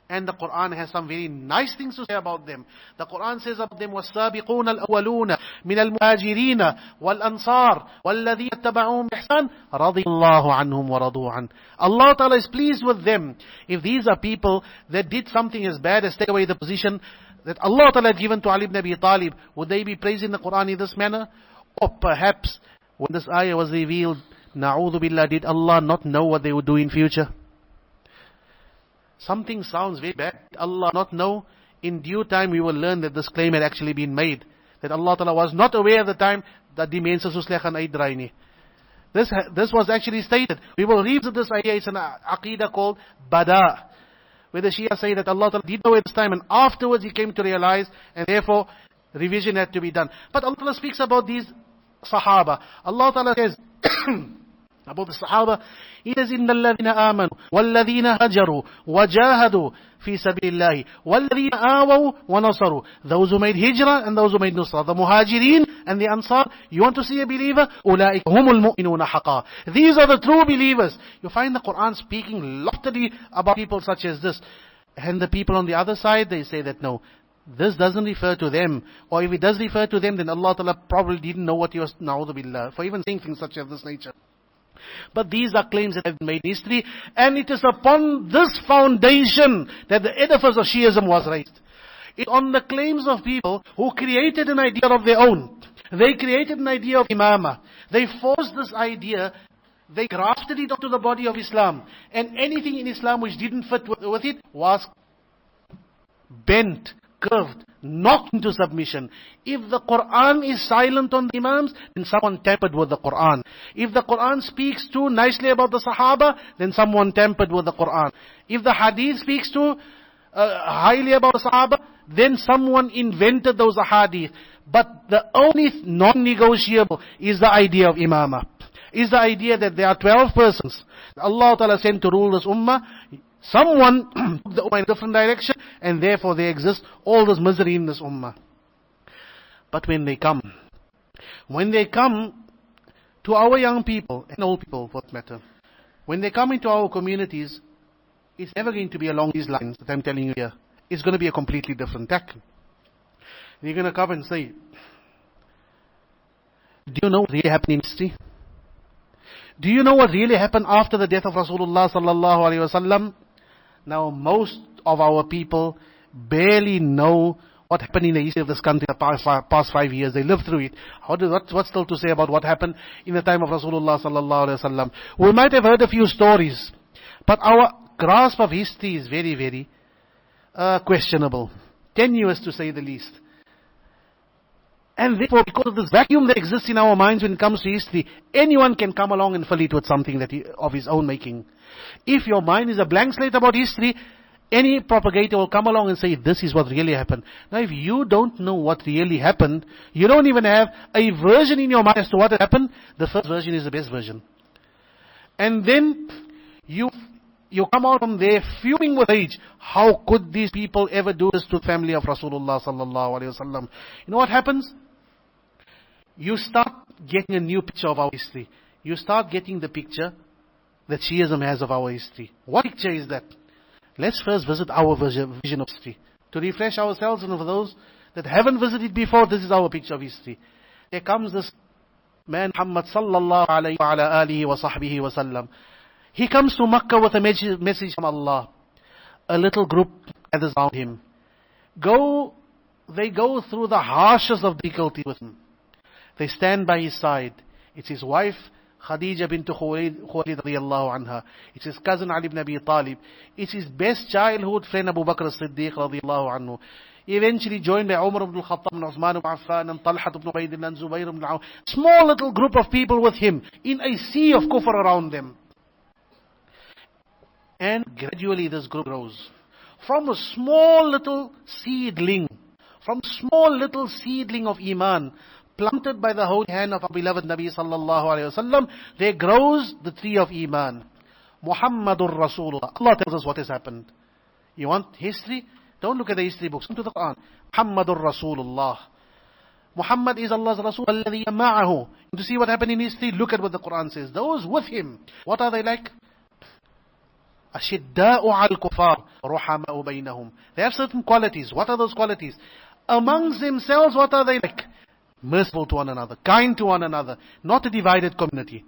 And the Quran has some very nice things to say about them. The Quran says about them, وَالسَّابِقُونَ الْأَوَّلُونَ مِنَ الْمُهَاجِرِينَ وَالْأَنصَارِ وَالَّذِينَ اتَّبَعُوهُمْ بِإِحْسَانٍ رَضِيَ اللَّهُ عَنْهُمْ وَرَضُوا عَنْهُ. Allah Ta'ala is pleased with them. If these are people that did something as bad as take away the position that Allah Ta'ala had given to Ali ibn Abi Talib, would they be praising the Quran in this manner? Or perhaps, when this ayah was revealed, Na'udhu Billah, did Allah not know what they would do in future? Something sounds very bad. Did Allah not know? In due time we will learn that this claim had actually been made. That Allah Ta'ala was not aware at the time that die mense so sleg gaan uitdraai nie. This was actually stated. We will revisit this ayah. It's an aqidah called Bada, where the Shia say that Allah Ta'ala did know at this time and afterwards He came to realize, and therefore revision had to be done. But Allah Ta'ala speaks about these Sahaba. Allah Ta'ala says about the Sahaba, He says, إِنَّ الَّذِينَ آمَنُوا وَالَّذِينَ هَجَرُوا وَجَاهَدُوا فِي سَبِيلِ اللَّهِ وَالَّذِينَ آوَوا وَنَصَرُوا. Those who made hijrah and those who made nusrah. The muhajirin and the ansar. You want to see a believer? أُولَٰئِكَ هُمُ الْمُؤْمِنُونَ حَقًّا. These are the true believers. You find the Quran speaking loftily about people such as this. And the people on the other side, they say that no, this doesn't refer to them. Or if it does refer to them, then Allah Ta'ala probably didn't know what He was, na'udhu billah, for even saying things such as this nature. But these are claims that have been made in history, and it is upon this foundation that the edifice of Shi'ism was raised. It's on the claims of people who created an idea of their own. They created an idea of Imamah. They forced this idea, they grafted it onto the body of Islam. And anything in Islam which didn't fit with it was bent, curved, knocked into submission. If the Quran is silent on the Imams, then someone tampered with the Quran. If the Quran speaks too nicely about the Sahaba, then someone tampered with the Quran. If the Hadith speaks too highly about the Sahaba, then someone invented those Hadith. But the only non-negotiable is the idea of Imamah. Is the idea that there are 12 persons Allah Ta'ala sent to rule this Ummah. Someone took the Ummah in a different direction, and therefore there exists all this misery in this Ummah. But when they come to our young people, and old people for that matter, when they come into our communities, it's never going to be along these lines that I'm telling you here. It's going to be a completely different tack. You're going to come and say, do you know what really happened in history? Do you know what really happened after the death of Rasulullah sallallahu alaihi wasallam? Now, most of our people barely know what happened in the history of this country the past 5 years. They lived through it. What's still to say about what happened in the time of Rasulullah sallallahu alaihi wasallam? We might have heard a few stories, but our grasp of history is very, very questionable, tenuous to say the least. And therefore, because of this vacuum that exists in our minds when it comes to history, anyone can come along and fill it with something of his own making. If your mind is a blank slate about history, any propagator will come along and say, this is what really happened. Now, if you don't know what really happened, you don't even have a version in your mind as to what happened, the first version is the best version. And then, you come out from there fuming with rage. How could these people ever do this to the family of Rasulullah sallallahu alaihi wasallam? You know what happens? You start getting a new picture of our history. You start getting the picture that Shiism has of our history. What picture is that? Let's first visit our vision of history. To refresh ourselves, and for those that haven't visited before, this is our picture of history. There comes this man, Muhammad sallallahu alayhi wa ala alihi wa sahbihi wa sallam. He comes to Makkah with a message from Allah. A little group gathers around him. They go through the harshest of difficulties with him. They stand by his side. It's his wife, Khadija bint Khuwaylid radiyallahu anha. It's his cousin Ali ibn Abi Talib. It's his best childhood friend Abu Bakr as-Siddiq radiyallahu anhu. Eventually joined by Umar ibn al-Khattab and Uthman ibn Affan and Talha ibn Ubaydillah and Zubayr ibn al-Awwam. Small little group of people with him in a sea of kufr around them. And gradually this group grows. From a small little seedling, of Iman, planted by the holy hand of our beloved Nabi sallallahu alayhi wasallam, there grows the tree of Iman. Muhammadur Rasulullah. Allah tells us what has happened. You want history? Don't look at the history books. Come to the Quran. Muhammadur Rasulullah. Muhammad is Allah's Rasul. Alladhi ma'ahu. To see what happened in history, look at what the Quran says. Those with him, what are they like? Ashidda'u al-kufar, ruhama'u baynahum. They have certain qualities. What are those qualities? Amongst themselves, what are they like? Merciful to one another, kind to one another, not a divided community.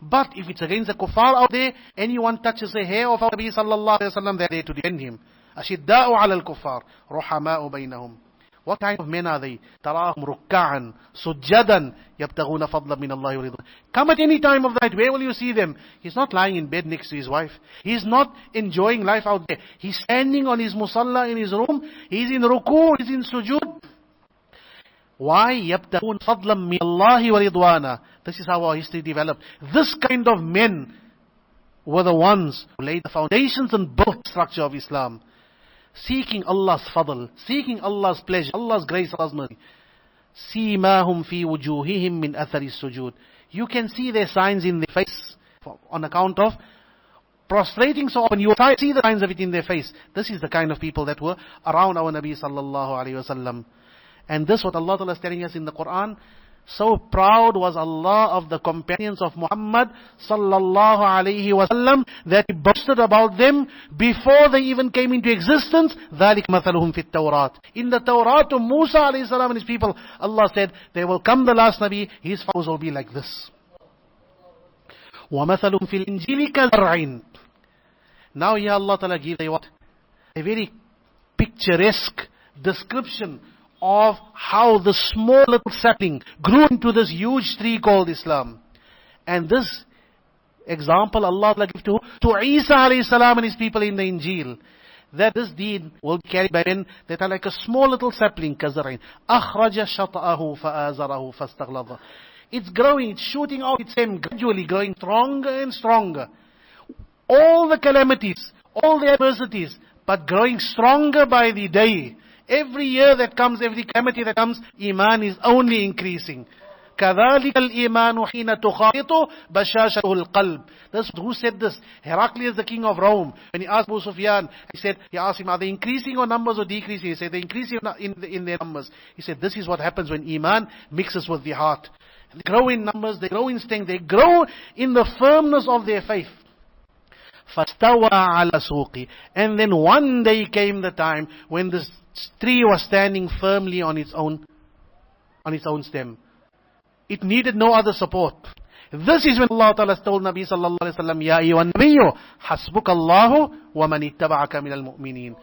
But if it's against the kuffar out there, anyone touches a hair of our Nabi sallallahu alayhi wa sallam, they're there to defend him. Ashidda'u ala al-kufar, ruhama'u baynahum. What kind of men are they? Tarahum rukka'an, sujjadan, yabtaghuna fadla min Allahi wa ridwan. Come at any time of the night, where will you see them? He's not lying in bed next to his wife. He's not enjoying life out there. He's standing on his musalla in his room. He's in ruku', he's in sujood. Why? Yabtaghuna fadla min Allahi wa ridwana. This is how our history developed. This kind of men were the ones who laid the foundations and built the structure of Islam. Seeking Allah's fadl, seeking Allah's pleasure, Allah's grace, Allah's mercy. Simahum fi wujuhihim min athari sujud. You can see their signs in their face on account of prostrating so often. You see the signs of it in their face. This is the kind of people that were around our Nabi sallallahu alayhi wasallam. And this what Allah Ta'ala is telling us in the Quran. So proud was Allah of the companions of Muhammad sallallahu alayhi wasallam that He boasted about them before they even came into existence. ذَلِكَ مَثَلُهُمْ فِي التَّوْرَاتِ. In the Tawrat to Musa alayhi salam and his people, Allah said, there will come the last Nabi, his followers will be like this. وَمَثَلُهُمْ فِي الْإِنْجِيلِ كَزَرْعٍ. Now here Allah Ta'ala gives a very picturesque description of how the small little sapling grew into this huge tree called Islam. And this example Allah gives to Isa alayhi salam and his people in the Injil. That this deed will be carried by men that are like a small little sapling, كَزَرْعٍ أَخْرَجَ شَطْأَهُ فَآزَرَهُ فَاسْتَغْلَظَ. It's growing, it's shooting out its stem, gradually growing stronger and stronger. All the calamities, all the adversities, but growing stronger by the day. Every year that comes, every calamity that comes, Iman is only increasing. كَذَلِكَ الْإِيمَانُ حِينَ تُخَالِطُ بَشَاشَتُهُ الْقَلْبِ. Who said this? Heraclius, the king of Rome. When he asked Abu Sufyan, he asked him, are they increasing or numbers or decreasing? He said, they're increasing in their numbers. He said, this is what happens when Iman mixes with the heart. They grow in numbers, they grow in strength, they grow in the firmness of their faith. فَاسْتَوَى عَلَى سُوقِ. And then one day came the time when this tree was standing firmly on its own stem. It needed no other support. This is when Allah Ta'ala told Nabi sallallahu alayhi wa sallam, Ya ayyuhan nabiyyu, hasbukallahu wa man ittaba'aka minal mu'mineen.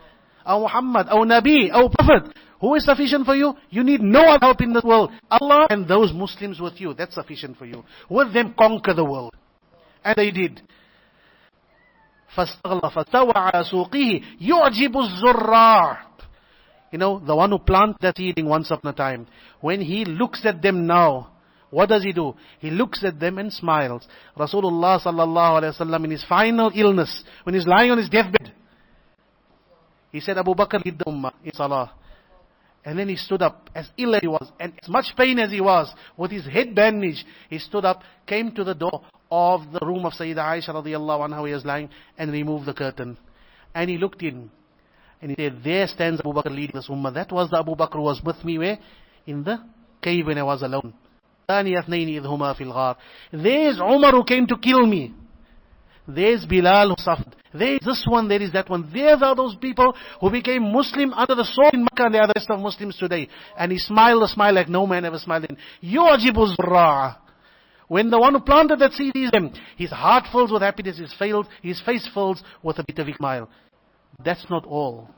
O Muhammad, O Nabi, O Prophet, who is sufficient for you? You need no other help in this world. Allah and those Muslims with you, that's sufficient for you. With them conquer the world. And they did. فَاسْتَوَى عَلَى سُوقِهِ يُعْجِبُ الزُّرَّاعِ. You know, the one who planted that seedling once upon a time, when he looks at them now, what does he do? He looks at them and smiles. Rasulullah sallallahu alayhi wa sallam in his final illness, when he's lying on his deathbed, he said, Abu Bakr, lead the ummah in salah. And then he stood up, as ill as he was, and as much pain as he was, with his head bandaged, he stood up, came to the door of the room of Sayyidah Aisha radiyallahu anha, where he was lying, and removed the curtain. And he looked in, and he said, there stands Abu Bakr leading this ummah. That was the Abu Bakr who was with me where? In the cave when I was alone. There's Umar who came to kill me. There's Bilal who suffered. There is this one, there is that one. There are those people who became Muslim under the sword in Makkah, and they are the rest of Muslims today. And he smiled a smile like no man ever smiled in. Yu'jibu zurra'a. When the one who planted that seed is him, his heart fills with happiness, his face fills with a bit of a smile. That's not all.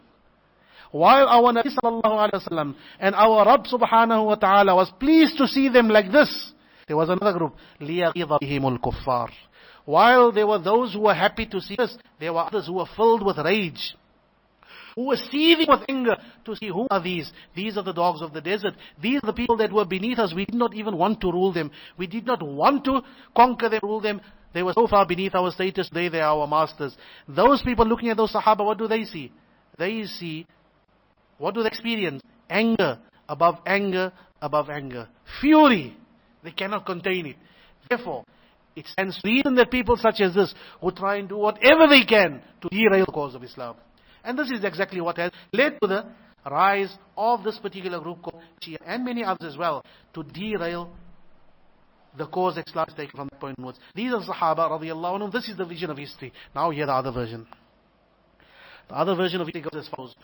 While our Nabi sallallahu alayhi wa sallam and our Rabb subhanahu wa ta'ala was pleased to see them like this, there was another group. لِيَغِضَ بِهِمُ الْكُفَّارِ. While there were those who were happy to see us, there were others who were filled with rage. who were seething with anger to see who are these. These are the dogs of the desert. These are the people that were beneath us. We did not even want to rule them. We did not want to conquer them, rule them. They were so far beneath our status. They are our masters. Those people looking at those Sahaba, what do they see? They see, what do they experience? Anger above anger above anger. Fury. They cannot contain it. Therefore, it stands to reason that people such as this who try and do whatever they can to derail the cause of Islam. And this is exactly what has led to the rise of this particular group called Shia, and many others as well, to derail the cause that Islam is taken from that point onwards. These are Sahaba radiallahu anhum. This is the vision of history. Now hear the other version. The other version of history goes as follows.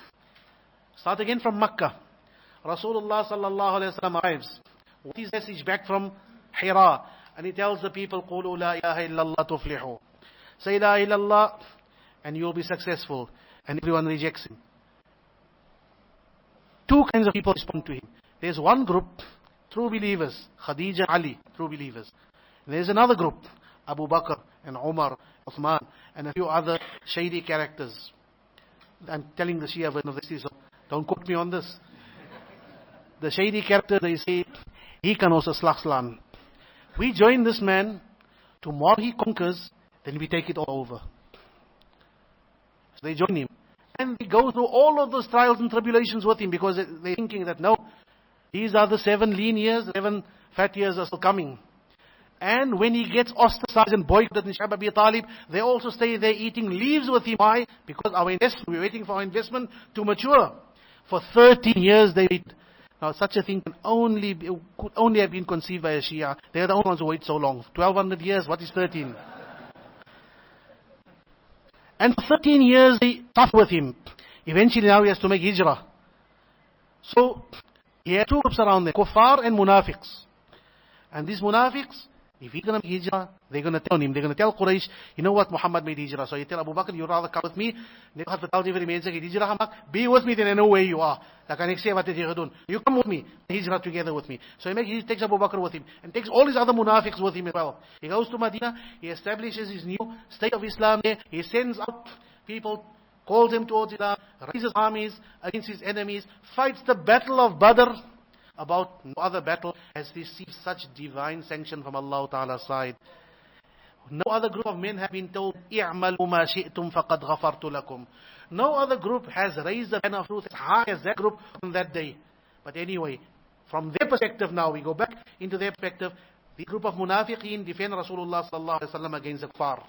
Start again from Makkah. Rasulullah sallallahu alayhi wa sallam arrives with his message back from Hira, and he tells the people, قُولُوا لَا إِلَهَ إِلَّا اللَّهُ تُفْلِحُوا. Say La ilaha illallah and you will be successful. And everyone rejects him. Two kinds of people respond to him. There's one group, true believers, Khadija, Ali, true believers. And there's another group, Abu Bakr and Umar, Uthman, and a few other shady characters. I'm telling the Shia version of this, so don't quote me on this. The shady character, they say, he can also slagslaan. We join this man, tomorrow he conquers, then we take it all over. So they join him. And they go through all of those trials and tribulations with him because they're thinking that no, these are the 7 lean years, 7 fat years are still coming. And when he gets ostracized and boycotted in Shia Abi Talib, they also stay there eating leaves with him. Why? Because we're waiting for our investment to mature. For 13 years they wait. Now such a thing could only have been conceived by a Shia. They're the only ones who wait so long. 1200 years, what is 13? And for 13 years they tough with him. Eventually now he has to make hijrah. So he had 2 groups around there, kuffar and munafiqs. And these munafiqs, if he's going to make hijrah, they're going to tell him, they're going to tell Quraysh, you know what, Muhammad made hijrah. So you tell Abu Bakr, you'd rather come with me. Be with me, then I know where you are. You come with me, hijrah together with me. So he takes Abu Bakr with him, and takes all his other munafiqs with him as well. He goes to Medina, he establishes his new state of Islam there, he sends out people, calls them towards Islam, raises armies against his enemies, fights the battle of Badr. About no other battle has received such divine sanction from Allah Ta'ala's side. No other group of men have been told, اِعْمَلُوا مَا شِئْتُمْ فَقَدْ غَفَرْتُ لَكُمْ. No other group has raised the banner of truth as high as that group on that day. But anyway, from their perspective now, we go back into their perspective, the group of munafiqeen defend Rasulullah sallallahu alaihi wasallam against the kuffar.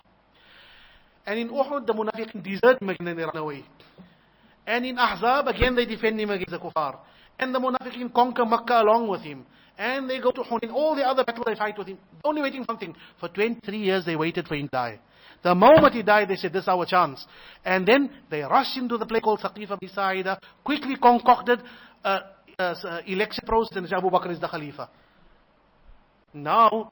And in Uhud, the munafiqeen desert him again and they run away. And in Ahzab, again they defend him against the kuffar. And the munafiqeen conquer Makkah along with him. And they go to Hunayn. All the other battles they fight with him. Only waiting for something. For 23 years they waited for him to die. The moment he died, they said, this is our chance. And then they rushed into the place called Saqifa Bisaida, quickly concocted election process, and Abu Bakr is the Khalifa. Now,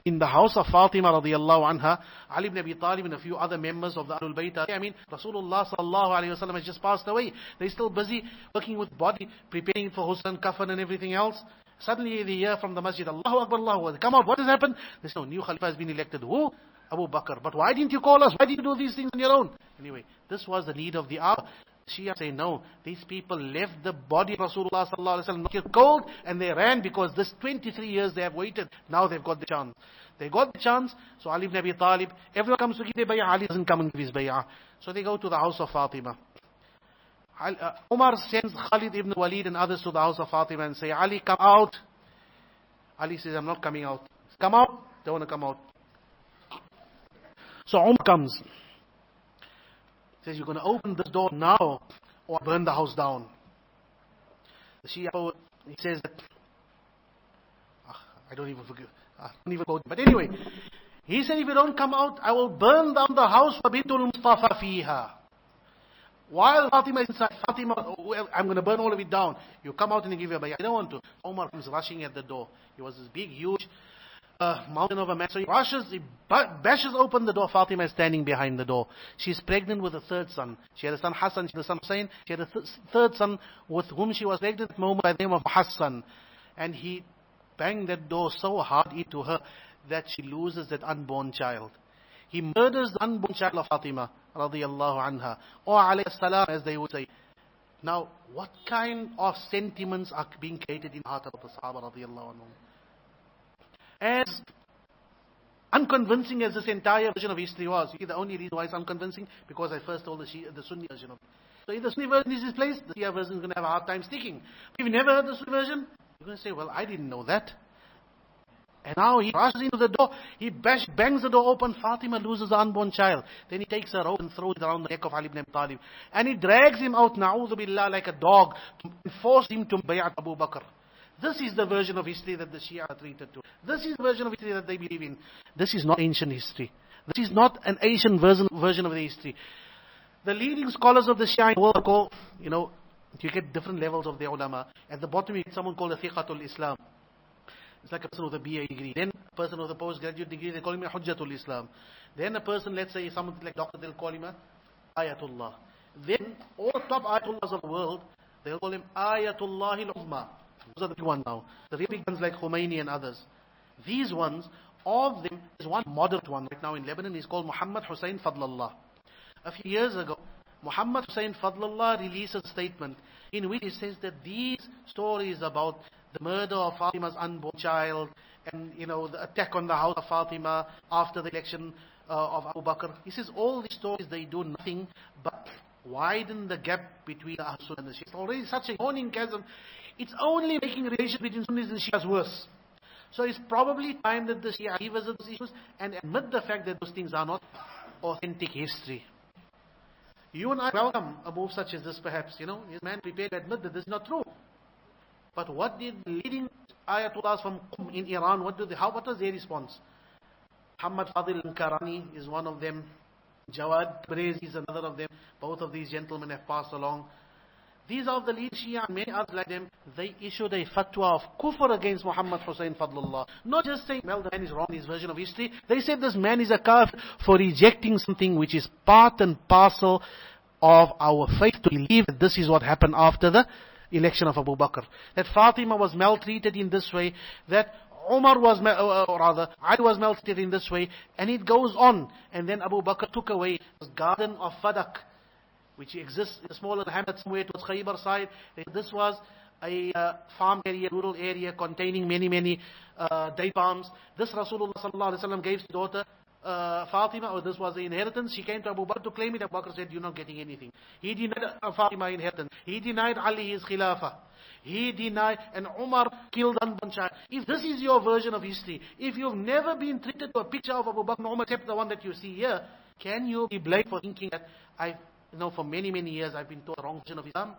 in the house of Fatima radiallahu anha, Ali ibn Abi Talib and a few other members of the Ahlul Bayt, Rasulullah sallallahu alayhi wa sallam has just passed away. They're still busy working with body, preparing for Husn, Kafan and everything else. Suddenly they hear from the masjid, Allahu Akbar, Allahu Akbar. Come out, what has happened? They say, no, new Khalifa has been elected. Who? Abu Bakr. But why didn't you call us? Why did you do these things on your own? Anyway, this was the need of the hour. Shia say, no, these people left the body of Rasulullah sallallahu alaihi wasallam not yet cold, and they ran because this 23 years they have waited. Now they've got the chance. They got the chance, so Ali ibn Abi Talib, everyone comes to give their bay'ah, Ali doesn't come and give his bay'ah. So they go to the house of Fatima. Umar sends Khalid ibn Walid and others to the house of Fatima and say, Ali, come out. Ali says, I'm not coming out. Come out. They want to come out. So Umar comes. Says, you're going to open this door now or burn the house down. The Shia poet, he says that, I don't even quote. But anyway, he said, if you don't come out, I will burn down the house for Bintul Mustafa fiha. While Fatima is inside, Fatima, I'm going to burn all of it down. You come out and you give your bay'ah. I don't want to. Umar comes rushing at the door. He was this big, huge mountain of a man. So he rushes, he bashes open the door. Fatima is standing behind the door. She's pregnant with a 3rd son. She had a son Hassan, she had a son Hussein. She had a 3rd son with whom she was pregnant at the moment by the name of Hassan. And he banged that door so hard into her that she loses that unborn child. He murders the unborn child of Fatima, radiyallahu anha, or alayhi salam, as they would say. Now, what kind of sentiments are being created in the heart of the Sahaba, radiyallahu anhum? As unconvincing as this entire version of history was, you see, the only reason why it's unconvincing, because I first told the Sunni version of it. So if the Sunni version is displaced, the Shia version is going to have a hard time sticking. If you've never heard the Sunni version, you're going to say, well, I didn't know that. And now he rushes into the door, he bangs the door open, Fatima loses the unborn child. Then he takes a rope and throws it around the neck of Ali ibn Abi Talib. And he drags him out, na'udhu billah, like a dog, and forced him to bay'at Abu Bakr. This is the version of history that the Shia are treated to. This is the version of history that they believe in. This is not ancient history. This is not an ancient version of the history. The leading scholars of the Shia in the world are called, you get different levels of the ulama. At the bottom you get someone called a Thiqatul Islam. It's like a person with a BA degree. Then a person with a postgraduate degree, they call him a Hujjatul Islam. Then a person, let's say someone like Doctor, they'll call him a Ayatullah. Then all the top Ayatullahs of the world, they'll call him Ayatullah al-Uzma. Those are the big ones now. The really big ones like Khomeini and others. These ones, all of them, is one moderate one right now in Lebanon, is called Muhammad Hussein Fadlallah. A few years ago, Muhammad Hussein Fadlallah released a statement in which he says that these stories about the murder of Fatima's unborn child and the attack on the house of Fatima after the election of Abu Bakr, he says all these stories, they do nothing but widen the gap between the Ahl and the Shia. It's already such a yawning chasm. It's only making relations between Sunnis and Shias worse. So it's probably time that the Shia revisit those issues and admit the fact that those things are not authentic history. You and I welcome a move such as this, perhaps. Is man prepared to admit that this is not true? But what did the leading Ayatollahs from Qum in Iran, what was their response? Muhammad Fadil al-Karani is one of them. Jawad Brezi is another of them. Both of these gentlemen have passed along. These are the lead Shia and many others like them. They issued a fatwa of kufr against Muhammad Hussein Fadlullah. Not just saying, well, the man is wrong in his version of history. They said this man is a kafir for rejecting something which is part and parcel of our faith, to believe that this is what happened after the election of Abu Bakr. That Fatima was maltreated in this way, that Ali was maltreated in this way, and it goes on. And then Abu Bakr took away this garden of Fadak, which exists in a smaller hamlet somewhere towards Khaybar side. This was a farm area, rural area containing many date palms. This Rasulullah sallallahu alaihi wasallam gave his daughter Fatima, or this was the inheritance. She came to Abu Bakr to claim it. Abu Bakr said, you're not getting anything. He denied Fatima inheritance. He denied Ali his khilafah. He denied, and Umar killed unborn child. If this is your version of history, if you've never been treated to a picture of Abu Bakr and Umar except the one that you see here, can you be blamed for thinking that for many years I've been taught the wrong version of Islam?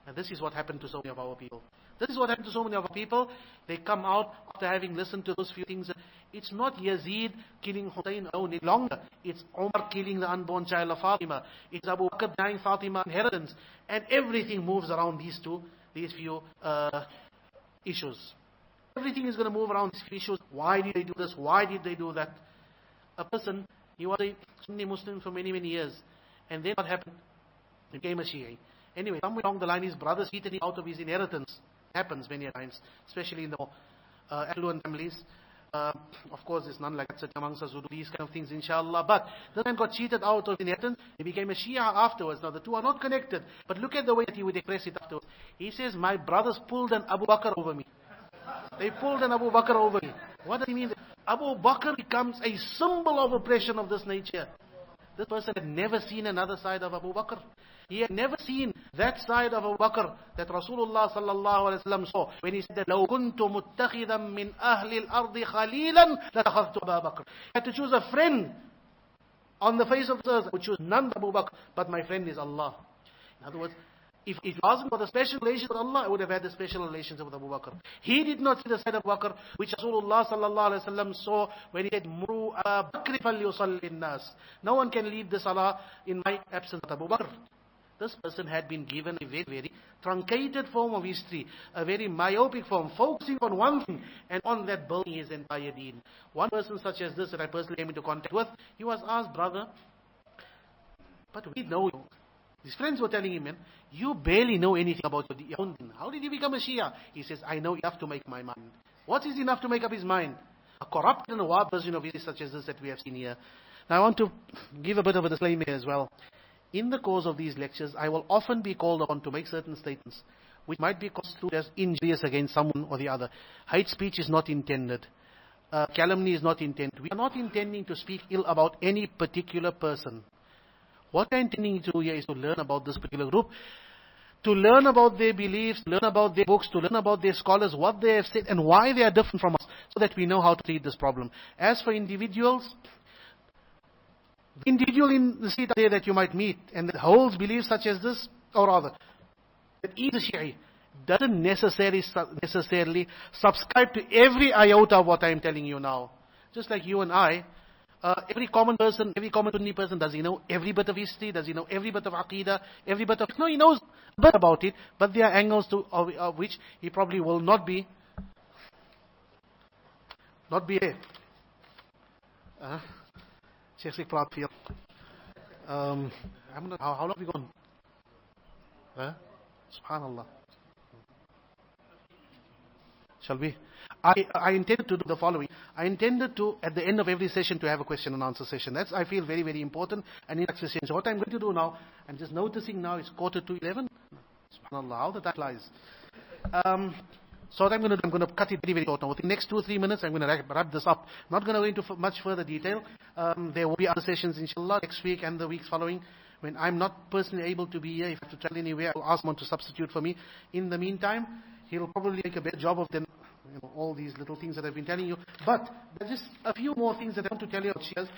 And this is what happened to so many of our people. This is what happened to so many of our people. They come out after having listened to those few things. It's not Yazid killing Hussein any longer. It's Umar killing the unborn child of Fatima. It's Abu Bakr denying Fatima inheritance. And everything moves around these few issues. Everything is going to move around these few issues. Why did they do this? Why did they do that? A person, he was a Sunni Muslim for many years. And then what happened? He became a Shia. Anyway, somewhere along the line, his brothers cheated him out of his inheritance. Happens many times, especially in the affluent families. Of course, there's none like that amongst us who do these kind of things, inshallah. But the man got cheated out of inheritance. He became a Shia afterwards. Now, the two are not connected. But look at the way that he would express it afterwards. He says, my brothers pulled an Abu Bakr over me. They pulled an Abu Bakr over me. What does he mean? Abu Bakr becomes a symbol of oppression of this nature. This person had never seen another side of Abu Bakr. He had never seen that side of Abu Bakr that Rasulullah sallallahu alaihi wasallam saw when he said that لو كنت متخذا من أهل الأرض خليلا لاتخذت أبا بكر. I had to choose a friend on the face of the earth. I would choose none but Abu Bakr, but my friend is Allah. In other words, if it wasn't for the special relations with Allah, I would have had the special relations with Abu Bakr. He did not see the side of Abu Bakr which Rasulullah sallallahu alaihi wasallam saw when he said, "Muru Abu Bakr falyusalli an-nas." No one can lead the salah in my absence of Abu Bakr. This person had been given a very truncated form of history, a very myopic form, focusing on one thing, and on that building his entire deen. One person such as this that I personally came into contact with, he was asked, brother, but we know you. His friends were telling him, man, you barely know anything about your own deen. How did you become a Shia? He says, I know enough to make my mind. What is enough to make up his mind? A corrupt and a warped version of history such as this that we have seen here. Now I want to give a bit of a disclaimer as well. In the course of these lectures, I will often be called upon to make certain statements which might be construed as injurious against someone or the other. Hate speech is not intended. Calumny is not intended. We are not intending to speak ill about any particular person. What we are intending to do here is to learn about this particular group, to learn about their beliefs, learn about their books, to learn about their scholars, what they have said, and why they are different from us, so that we know how to treat this problem. As for individuals, the individual in the street there that you might meet and that holds beliefs such as this, or rather, that is a Shi'i, doesn't necessarily subscribe to every iota of what I am telling you now. Just like you and I, every common person, every common Sunni person, does he know every bit of history? Does he know every bit of Aqidah? Every bit of... No, he knows a bit about it, but there are angles of which he probably will not be there. Sheikh praat veel. How long have we gone? Subhanallah. Shall we? I intended to do the following. I intended to, at the end of every session, to have a question and answer session. That's, I feel, very, very important. And in that session, so what I'm going to do now, I'm just noticing now it's 11:15. Subhanallah, how the time flies. So what I'm going to do, I'm going to cut it very, very short now. Within the next 2-3 minutes, I'm going to wrap this up. I'm not going to go into much further detail. There will be other sessions, inshallah, next week and the weeks following. When I'm not personally able to be here, if I have to travel anywhere, I'll ask someone to substitute for me. In the meantime, he'll probably make a better job of them, all these little things that I've been telling you. But there's just a few more things that I want to tell you about Shias,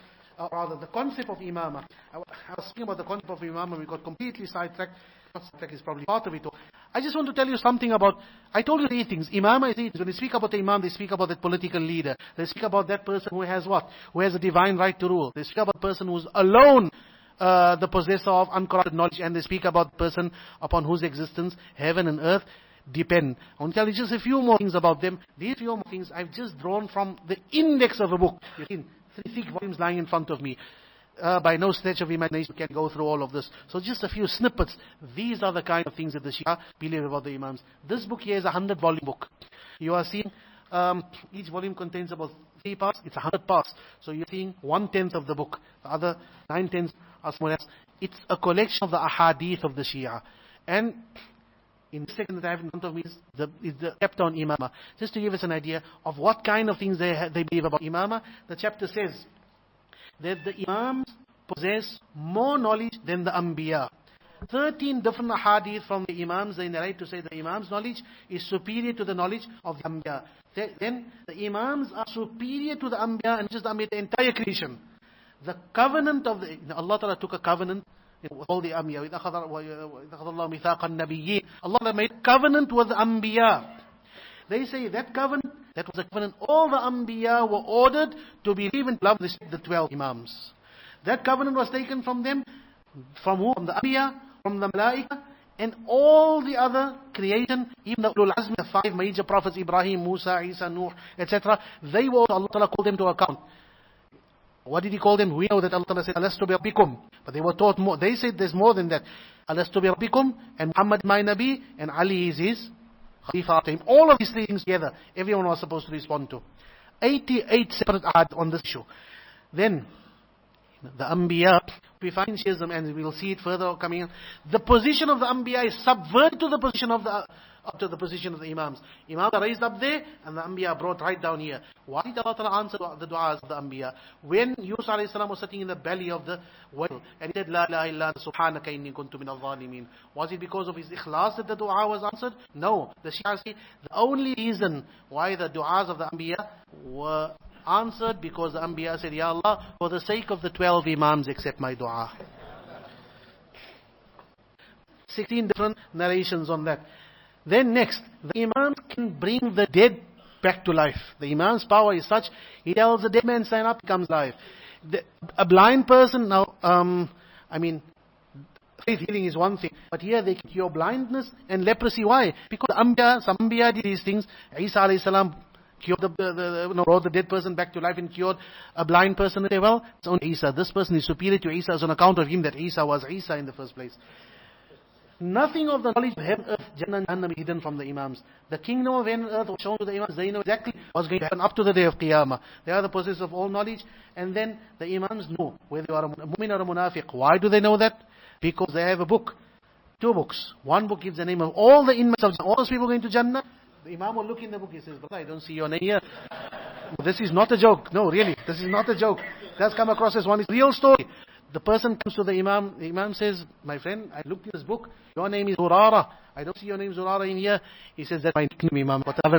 rather the concept of Imamah. I was speaking about the concept of Imamah, we got completely sidetracked. Sidetrack is probably part of it all. I just want to tell you something about, I told you 3 things. Imamah is 3 things. When they speak about the Imam, they speak about that political leader. They speak about that person who has what? Who has a divine right to rule. They speak about the person who's alone the possessor of uncorrupted knowledge, and they speak about the person upon whose existence heaven and earth depend. I want to tell you just a few more things about them. These few more things I've just drawn from the index of a book. You've seen 3 thick volumes lying in front of me. By no stretch of imagination can go through all of this. So just a few snippets. These are the kind of things that the Shia believe about the Imams. This book here is a 100-volume book. You are seeing each volume contains about 3 parts. It's 100 parts. So you're seeing 1/10 of the book. The other 9/10 are small as. It's a collection of the ahadith of the Shia. And in the second that I have in front of me is the chapter on Imamah. Just to give us an idea of what kind of things they believe about Imamah. The chapter says that the Imams possess more knowledge than the Anbiya. 13 different ahadith from the Imams, they narrate to say the Imams' knowledge is superior to the knowledge of the Anbiya. Then the Imams are superior to the Anbiya, and just the Anbiya, the entire creation. The covenant of Allah Ta'ala took a covenant with all the Anbiya. Allah made a covenant with the Anbiya. They say that covenant, that was a covenant, all the Anbiya were ordered to believe and love the 12 Imams. That covenant was taken from them, from who? From the Anbiya, from the Malaika, and all the other creation, even the Ulul Azmi, the 5 major prophets, Ibrahim, Musa, Isa, Nuh, etc. They were, Allah Ta'ala called them to account. What did He call them? We know that Allah Ta'ala said, Alastu bi Rabbikum. But they were taught more. They said there's more than that. Alastu bi Rabbikum, and Muhammad my Nabi, and Ali is his Khalifa after him. All of these things together, everyone was supposed to respond to. 88 separate ayat on this issue. Then, the Anbiya, we find Shi'ism, and we will see it further coming in. The position of the Anbiya is subverted to the position of the Imams. Imams are raised up there, and the Anbiya are brought right down here. Why did Allah Ta'ala answer the du'as of the Anbiya? When Yusuf alayhi salam was sitting in the belly of the whale, and he said, La ilaha illa anta subhanaka inni kuntu min al-zalimin. Was it because of his ikhlas that the du'a was answered? No. The Shia say, the only reason why the du'as of the Anbiya were answered, because the Anbiya said, Ya Allah, for the sake of the 12 Imams, accept my dua. 16 different narrations on that. Then next, the Imams can bring the dead back to life. The Imam's power is such, he tells the dead man, stand up, he comes alive. A blind person, now, faith healing is one thing, but here they can cure blindness and leprosy. Why? Because some Anbiya did these things. Isa alayhi salam cured brought the dead person back to life and cured a blind person. They say, well, it's only Isa. This person is superior to Isa on account of him that Isa was Isa in the first place. Nothing of the knowledge of heaven, earth, Jannah and Jahannam is hidden from the Imams. The kingdom of heaven and earth was shown to the Imams. They know exactly what's going to happen up to the day of Qiyamah. They are the possessors of all knowledge. And then the Imams know whether you are a mu'min or a munafiq. Why do they know that? Because they have a book. 2 books. One book gives the name of all the inmates of Jannah. All those people going to Jannah. The Imam will look in the book. He says, brother, I don't see your name here. This is not a joke. No, really. This is not a joke. It does come across as one. It's a real story. The person comes to the Imam. The Imam says, my friend, I looked in this book. Your name is Zurara. I don't see your name Zurara in here. He says, that's my nickname, Imam. Whatever.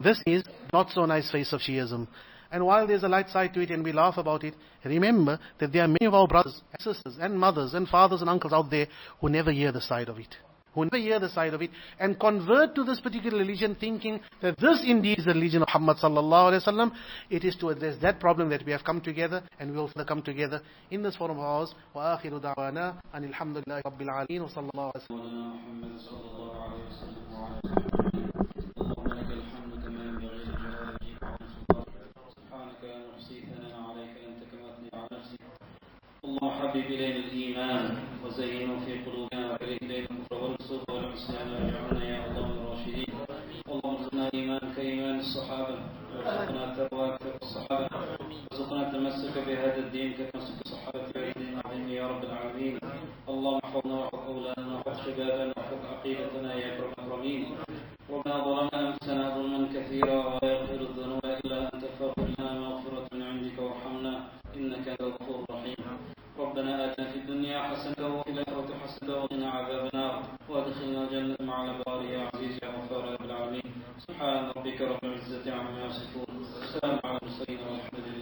This is not so nice face of Shiism. And while there's a light side to it and we laugh about it, remember that there are many of our brothers and sisters and mothers and fathers and uncles out there who never hear the side of it. Who never hear the side of it and convert to this particular religion thinking that this indeed is the religion of Muhammad sallallahu alaihi wasallam. It is to address that problem that we have come together, and we will further come together in this forum of ours. Wa akhiru da'wana anil hamdulillahi rabbil alamin wa sallallahu alaihi
الله حبب إلينا الإيمان وزينه في قلوبنا وكره إلينا الكفر والفسوق والعصيان واجعلنا يا الله من الراشدين. اللهم ارزقنا إيمان كإيمان الصحابة وارزقنا التقوى كتقوى الصحابة وارزقنا التمسك بهذا الدين كتمسك الصحابة بعيدين العظيم يا رب العالمين. اللهم احفظنا واحفظ أولادنا واحفظ شبابنا واحفظ عقيدتنا يا أكرم الأكرمين. ربنا ظلمنا أنفسنا ظلما كثيرا ولا يغفر الذنوب إلا أنت فاغفر لنا مغفرة من عندك وارحمنا إنك أنت الغفور الرحيم. ربنا آتنا في الدنيا حسنة وفي الآخرة حسنة وقنا عذاب النار وادخلنا الجنة مع الأبرار يا عزيز يا غفار يا رب العالمين. سبحان ربك رب العزة عما يصفون وسلام على المرسلين والحمد لله.